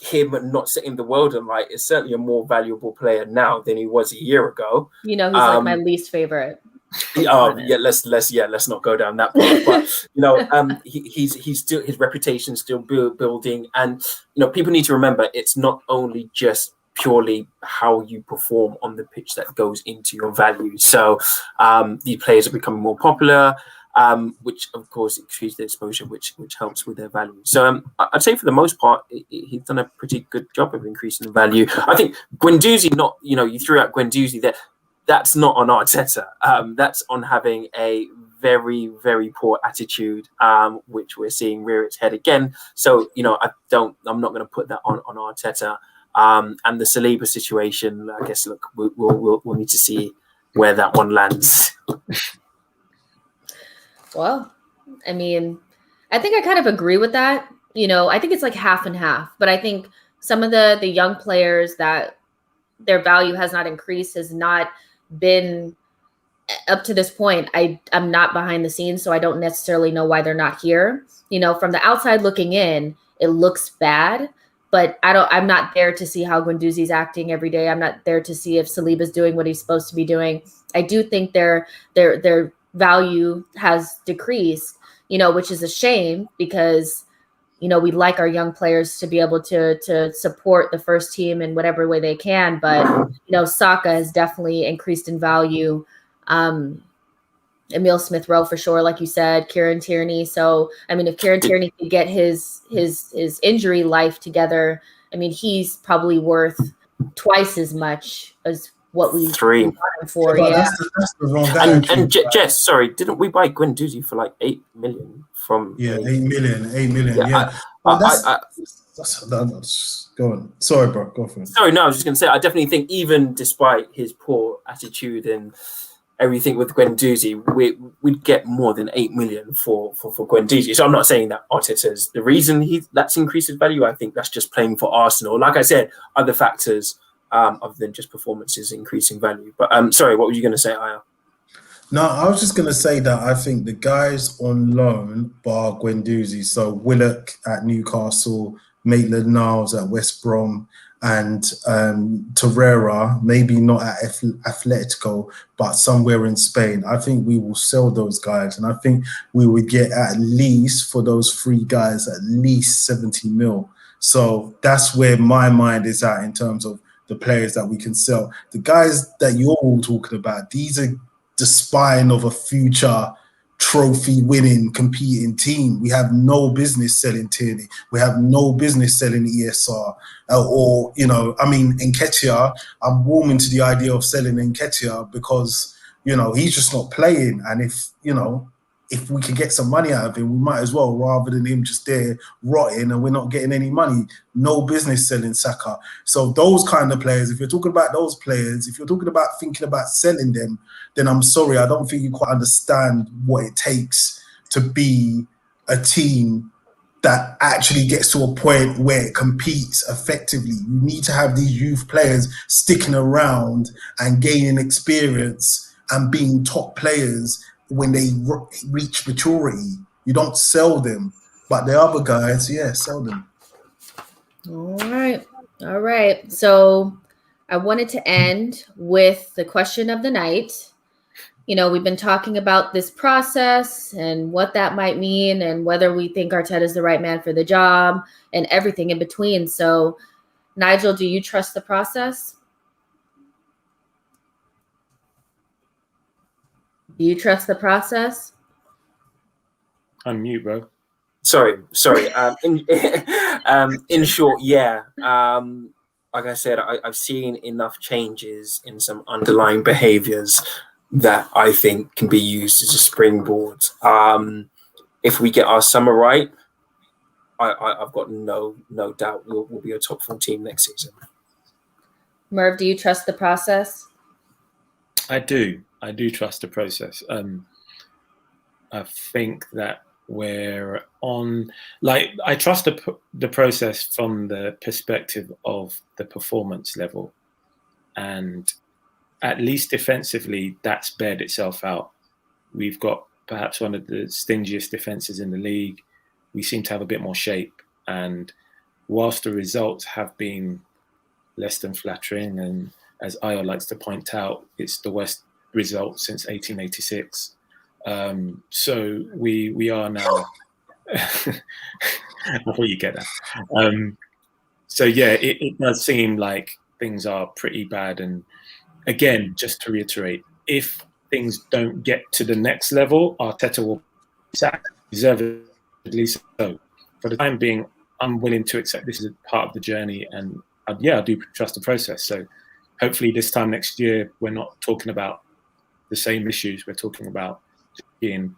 him not setting the world alight, is certainly a more valuable player now than he was a year ago. You know, he's like my least favorite. Let's not go down that path. But you know, he's still, his reputation still building, and you know, people need to remember it's not only just purely how you perform on the pitch that goes into your value. So the players are becoming more popular, which of course increases the exposure, which helps with their value. So I'd say for the most part, he's done a pretty good job of increasing the value. I think Guendouzi, not, you know, you threw out Guendouzi there. That's not on Arteta. That's on having a very, very poor attitude, which we're seeing rear its head again. So, you know, I'm not going to put that on Arteta. And the Saliba situation, I guess, look, we'll need to see where that one lands. Well, I mean, I think I kind of agree with that. You know, I think it's like half and half, but I think some of the young players that their value has not increased, has not been up to this point. I'm not behind the scenes, so I don't necessarily know why they're not here. You know, from the outside looking in, it looks bad, but I'm not there to see how Guendouzi's acting every day. I'm not there to see if Saliba's doing what he's supposed to be doing. I do think their value has decreased, you know, which is a shame, because you know, we'd like our young players to be able to support the first team in whatever way they can. But, you know, Saka has definitely increased in value. Emile Smith-Rowe for sure, like you said, Kieran Tierney. So, I mean, if Kieran Tierney could get his injury life together, I mean, he's probably worth twice as much as what we got him for. Yeah. That's the wrong guy. And Jess, sorry, didn't we buy Guendouzi for like 8 million from? Yeah, 8 million. Yeah. Go on. Sorry, bro. Go for it. Sorry, no, I was just going to say, I definitely think even despite his poor attitude and everything with Guendouzi, we'd get more than 8 million for Guendouzi. So I'm not saying that Arteta's the reason that's increased his value. I think that's just playing for Arsenal. Like I said, other factors other than just performances increasing value. But sorry, what were you going to say, Aya? No, I was just going to say that I think the guys on loan, bar Guendouzi, so Willock at Newcastle, Maitland-Niles at West Brom, and Torreira, maybe not at Atletico, but somewhere in Spain. I think we will sell those guys, and I think we would get at least, for those three guys, at least 70 mil. So that's where my mind is at in terms of the players that we can sell. The guys that you're all talking about, these are the spine of a future trophy-winning, competing team. We have no business selling Tierney. We have no business selling ESR. Or, you know, I mean, Nketiah, I'm warming to the idea of selling Nketiah because, you know, he's just not playing. And if, you know, if we can get some money out of him, we might as well, rather than him just there rotting and we're not getting any money. No business selling Saka. So those kind of players, if you're talking about those players, if you're talking about thinking about selling them, then I'm sorry, I don't think you quite understand what it takes to be a team that actually gets to a point where it competes effectively. You need to have these youth players sticking around and gaining experience and being top players when they reach maturity. You don't sell them, but the other guys, yeah, sell them. All right. So I wanted to end with the question of the night. You know, we've been talking about this process and what that might mean and whether we think Arteta is the right man for the job and everything in between. So, Nigel, do you trust the process? Do you trust the process? Unmute, bro. Sorry. In short, yeah. Like I said, I've seen enough changes in some underlying behaviors that I think can be used as a springboard. If we get our summer right, I've got no doubt we'll be a top 4 team next season. Merv, do you trust the process? I do trust the process. I think that we're on, like, I trust the process from the perspective of the performance level, and at least defensively, that's bared itself out. We've got perhaps one of the stingiest defenses in the league. We seem to have a bit more shape, and whilst the results have been less than flattering, and as Ayo likes to point out, it's the worst result since 1886. So we are now. Before you get that, so yeah, it does seem like things are pretty bad. And again, just to reiterate, if things don't get to the next level, Arteta will sack, deservedly so. For the time being, I'm willing to accept this is a part of the journey, and I do trust the process. So hopefully this time next year, we're not talking about the same issues. We're talking about being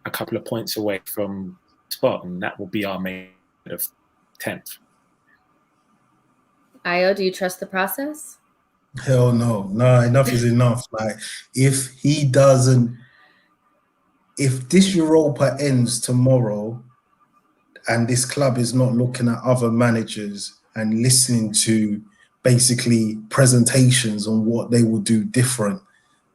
a couple of points away from spot, and that will be our main of 10th. Ayo, do you trust the process? Hell no. Enough is enough. Like, if this Europa ends tomorrow and this club is not looking at other managers and listening to basically presentations on what they will do different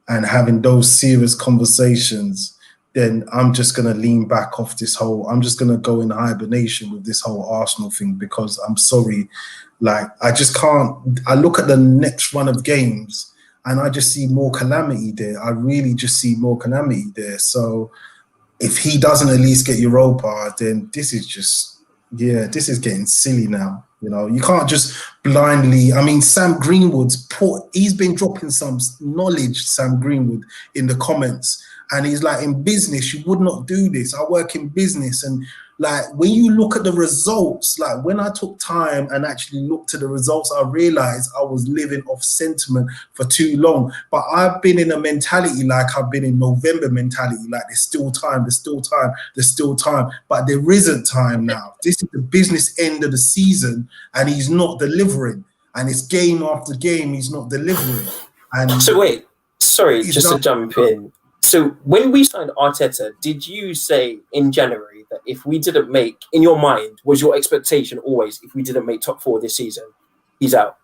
and having those serious conversations, then I'm just going to lean back off this whole, I'm just going to go in hibernation with this whole Arsenal thing, because I'm sorry, like, I just can't. I look at the next run of games and I just see more calamity there. I really just see more calamity there. So if he doesn't at least get Europa, then this is just, this is getting silly now. You know, you can't just blindly. I mean, Sam Greenwood's he's been dropping some knowledge, Sam Greenwood, in the comments. And he's like, in business, you would not do this. I work in business. And like, when you look at the results, like when I took time and actually looked at the results, I realized I was living off sentiment for too long. But I've been in a mentality like I've been in November mentality, like there's still time, there's still time, there's still time. But there isn't time now. This is the business end of the season and he's not delivering. And it's game after game, he's not delivering. And so wait, sorry, just to jump in. So when we signed Arteta, did you say in January that if we didn't make, in your mind, was your expectation always, if we didn't make top 4 this season, he's out?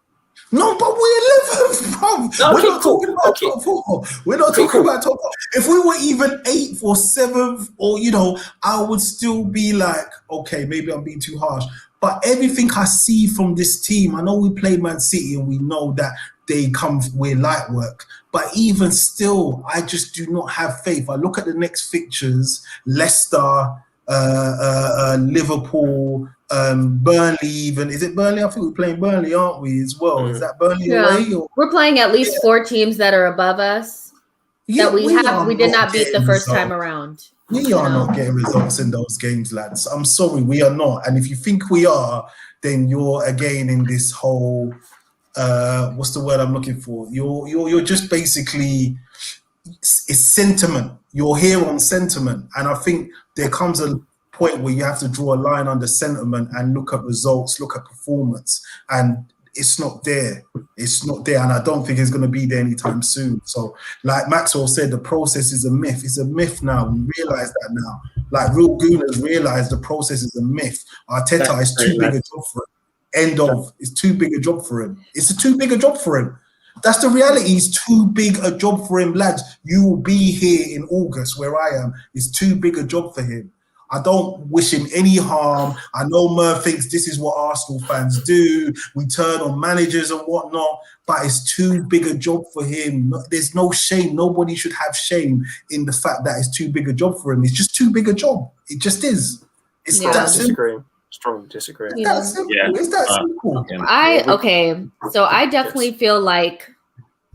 No, but we're 11th, bro. We're not talking about top 4. We're not talking about top 4. If we were even 8th or 7th, or, you know, I would still be like, okay, maybe I'm being too harsh. But everything I see from this team, I know we played Man City and we know that they come with light work. But even still, I just do not have faith. I look at the next fixtures, Leicester, Liverpool, Burnley even. Is it Burnley? I think we're playing Burnley, aren't we, as well? Is that Burnley away? Or? We're playing at least 4 teams that are above us that we did not beat the first time around. We are not getting results in those games, lads. I'm sorry, we are not. And if you think we are, then you're again in this whole what's the word I'm looking for? You're just basically, it's sentiment. You're here on sentiment. And I think there comes a point where you have to draw a line under sentiment and look at results, look at performance. And it's not there. It's not there. And I don't think it's going to be there anytime soon. So like Maxwell said, the process is a myth. It's a myth now. We realize that now. Like real gooners realize the process is a myth. Arteta is too big a job for him. End of. It's too big a job for him. It's a too big a job for him. That's the reality. It's too big a job for him, lads. You will be here in August where I am. It's too big a job for him. I don't wish him any harm. I know Murph thinks this is what Arsenal fans do. We turn on managers and whatnot, but it's too big a job for him. There's no shame. Nobody should have shame in the fact that it's too big a job for him. It's just too big a job. It just is. It's that simple. Strong disagree. It's that simple. It's that simple. So I definitely feel like,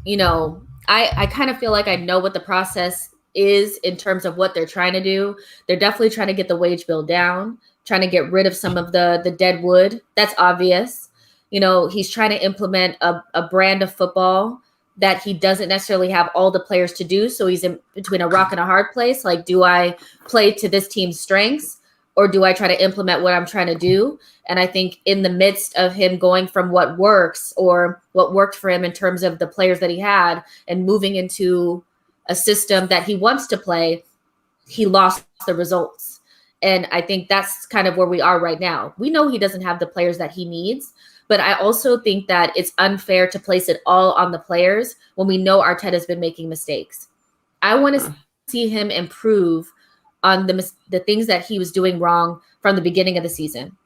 you know, I kind of feel like I know what the process is in terms of what they're trying to do. They're definitely trying to get the wage bill down, trying to get rid of some of the dead wood. That's obvious. You know, he's trying to implement a brand of football that he doesn't necessarily have all the players to do. So he's in between a rock and a hard place. Like, do I play to this team's strengths, or do I try to implement what I'm trying to do? And I think in the midst of him going from what works or what worked for him in terms of the players that he had and moving into a system that he wants to play, he lost the results. And I think that's kind of where we are right now. We know he doesn't have the players that he needs, but I also think that it's unfair to place it all on the players when we know Arteta's been making mistakes. I want to see him improve on the things that he was doing wrong from the beginning of the season,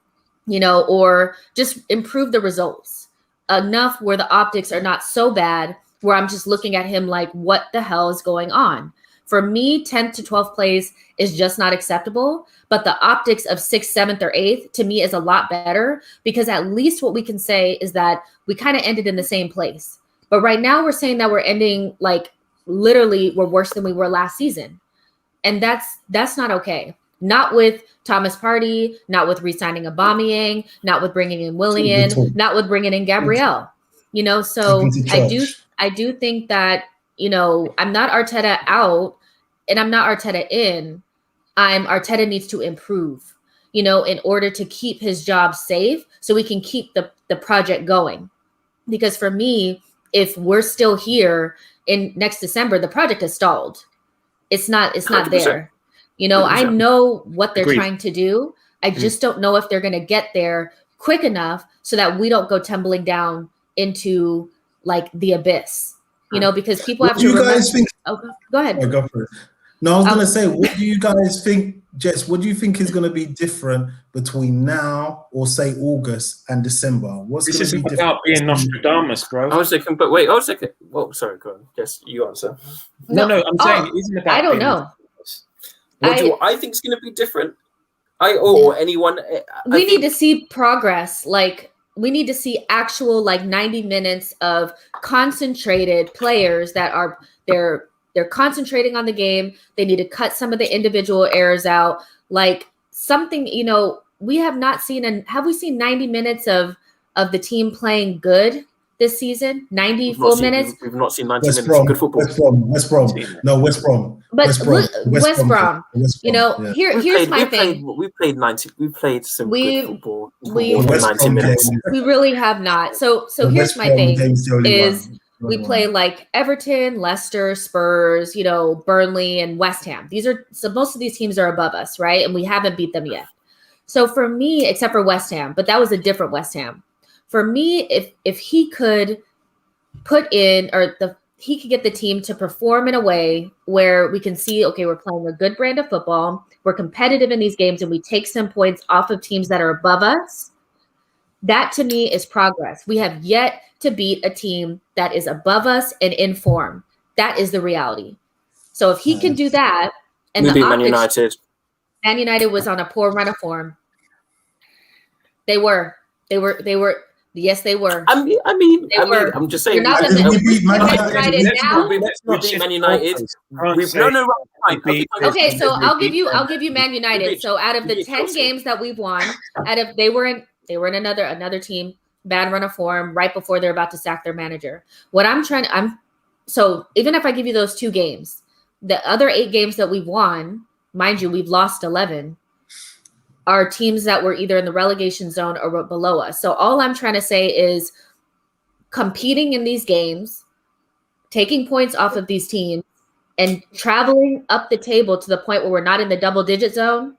you know, or just improve the results enough where the optics are not so bad where I'm just looking at him like, what the hell is going on? For me, 10th to 12th place is just not acceptable, but the optics of 6th, 7th, or 8th to me is a lot better, because at least what we can say is that we kind of ended in the same place. But right now we're saying that we're ending, like, literally we're worse than we were last season. And that's not okay. Not with Thomas Partey, not with re-signing Aubameyang, not with bringing in Willian, not with bringing in Gabriel. You know, so I do think that, you know, I'm not Arteta out and I'm not Arteta in. Arteta needs to improve, you know, in order to keep his job safe so we can keep the project going. Because for me, if we're still here in next December, the project has stalled. It's not 100%. There. You know, 100%. I know what they're trying to do. I just don't know if they're going to get there quick enough so that we don't go tumbling down into like the abyss, you know, because people have to remember. Guys think? Oh, go ahead. Oh, go for it. No, I was going to say, what do you guys think, Jess, what do you think is going to be different between now or say August and December? What's going to be different? About being Nostradamus, bro. I was thinking, but wait, I was thinking, well, sorry, go on. Jess, you answer. No, I'm saying it isn't about I don't know. What do I think is going to be different? Anyone? We need to see progress. Like, we need to see actual, like, 90 minutes of concentrated players that are they're concentrating on the game. They need to cut some of the individual errors out. Like, something, you know, we have not seen, and have we seen 90 minutes of the team playing good this season? 90 full minutes? We've not seen 90 minutes of good football. West Brom. No, West Brom. But West Brom. You know, here's my thing. We played 90. We played some good football. We 90 minutes. We really have not. So here's my thing is we play like Everton, Leicester, Spurs, you know, Burnley, and West Ham. Most of these teams are above us, right? And we haven't beat them yet. So for me, except for West Ham, but that was a different West Ham. For me, if he could put in, he could get the team to perform in a way where we can see, okay, we're playing a good brand of football, we're competitive in these games, and we take some points off of teams that are above us. That to me is progress. We have yet to beat a team that is above us and in form. That is the reality. So if he can do that, and we beat Man United. Man United was on a poor run of form. They were. Yes, they were. I mean, I'm just saying. You're not going to beat Man United now. Let's beat Man United. Okay, so I'll give you Man United. So out of the 10 games that we've won, they were in another team, bad run of form right before they're about to sack their manager. So even if I give you those 2 games, the other 8 games that we've won, mind you, we've lost 11. Are teams that were either in the relegation zone or below us. So all I'm trying to say is competing in these games, taking points off of these teams, and traveling up the table to the point where we're not in the double-digit zone,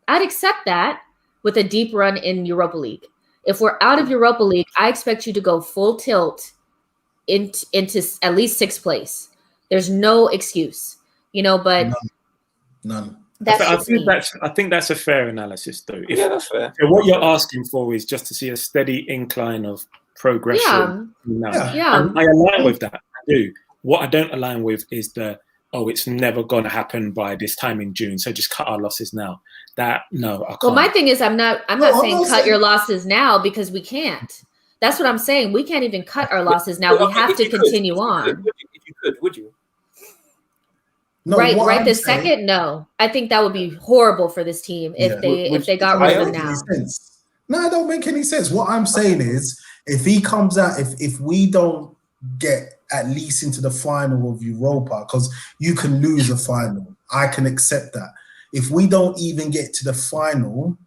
I'd accept that with a deep run in Europa League. If we're out of Europa League, I expect you to go full tilt into at least 6th place. There's no excuse, you know, but none. I think that's a fair analysis, though. That's fair. So what you're asking for is just to see a steady incline of progression. Yeah. I align with that. I do. What I don't align with is it's never going to happen by this time in June, so just cut our losses now. I can't. Well, my thing is, I'm not saying cut your losses now, because we can't. That's what I'm saying. We can't even cut our losses now. We have to continue on. If you could, would you? No, right this second, no. I think that would be horrible for this team if they got rid of him now. No, it don't make any sense. What I'm saying is, if he comes out, if we don't get at least into the final of Europa, because you can lose a final, I can accept that. If we don't even get to the final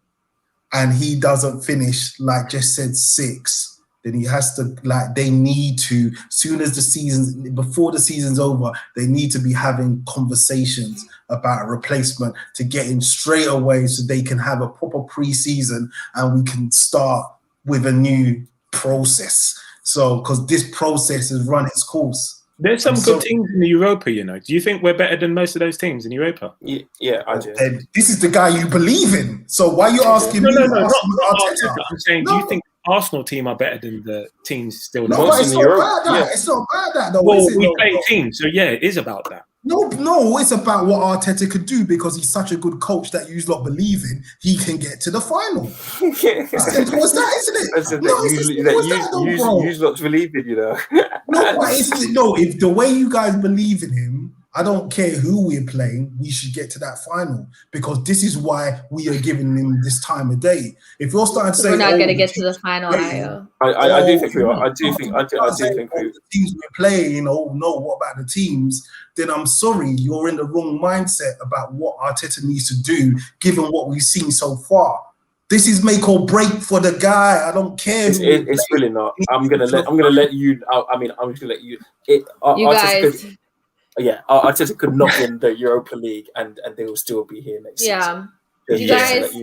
and he doesn't finish, like Jess said, 6, then he has to, like, they need to, soon as the season's, before the season's over, they need to be having conversations about a replacement to get him straight away so they can have a proper pre-season and we can start with a new process. So, because this process has run its course. There's some good teams in the Europa, you know. Do you think we're better than most of those teams in Europa? Yeah, I do. This is the guy you believe in. So why are you asking me? No, not Arteta. I'm saying, do you think Arsenal team are better than the teams still? No, but it's not about that. It's not about that, though. Well, we play teams, so yeah, it is about that. No, it's about what Arteta could do because he's such a good coach that you lot believe in. He can get to the final. As simple as that, isn't it? You lot believe in, you know. If the way you guys believe in him, I don't care who we're playing, we should get to that final because this is why we are giving him this time of day. If you're starting to say we're not going to get to the final, I do think we are. I do think the teams we're playing, you know, no, what about the teams? Then I'm sorry, you're in the wrong mindset about what Arteta needs to do, given what we've seen so far. This is make or break for the guy. I don't care. It's really not. I'm gonna let you. I'm just gonna let you. Arteta could not win the Europa League, and they will still be here next season. You guys.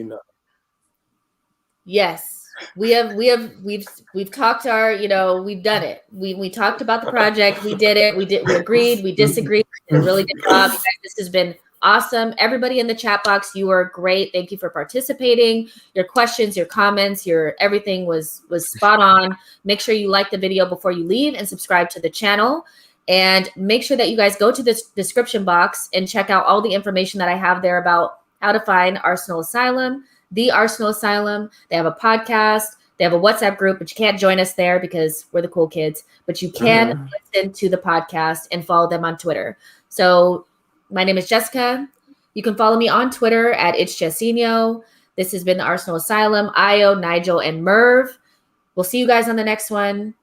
Yes, we've talked our. You know, we've done it. We talked about the project. We did it. We agreed. We disagreed. We did a really good job. You guys, this has been awesome. Everybody in the chat box, you are great. Thank you for participating. Your questions, your comments, your everything was spot on. Make sure you like the video before you leave and subscribe to the channel. And make sure that you guys go to this description box and check out all the information that I have there about how to find Arsenal Asylum, the Arsenal Asylum. They have a podcast. They have a WhatsApp group, but you can't join us there because we're the cool kids. But you can listen to the podcast and follow them on Twitter. So my name is Jessica. You can follow me on Twitter at It's Jessinho. This has been the Arsenal Asylum. Io, Nigel, and Merv. We'll see you guys on the next one.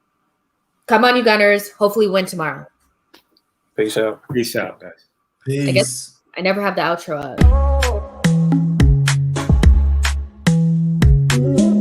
Come on, you Gunners. Hopefully win tomorrow. Peace out. Peace out, guys. Peace. I guess I never have the outro up.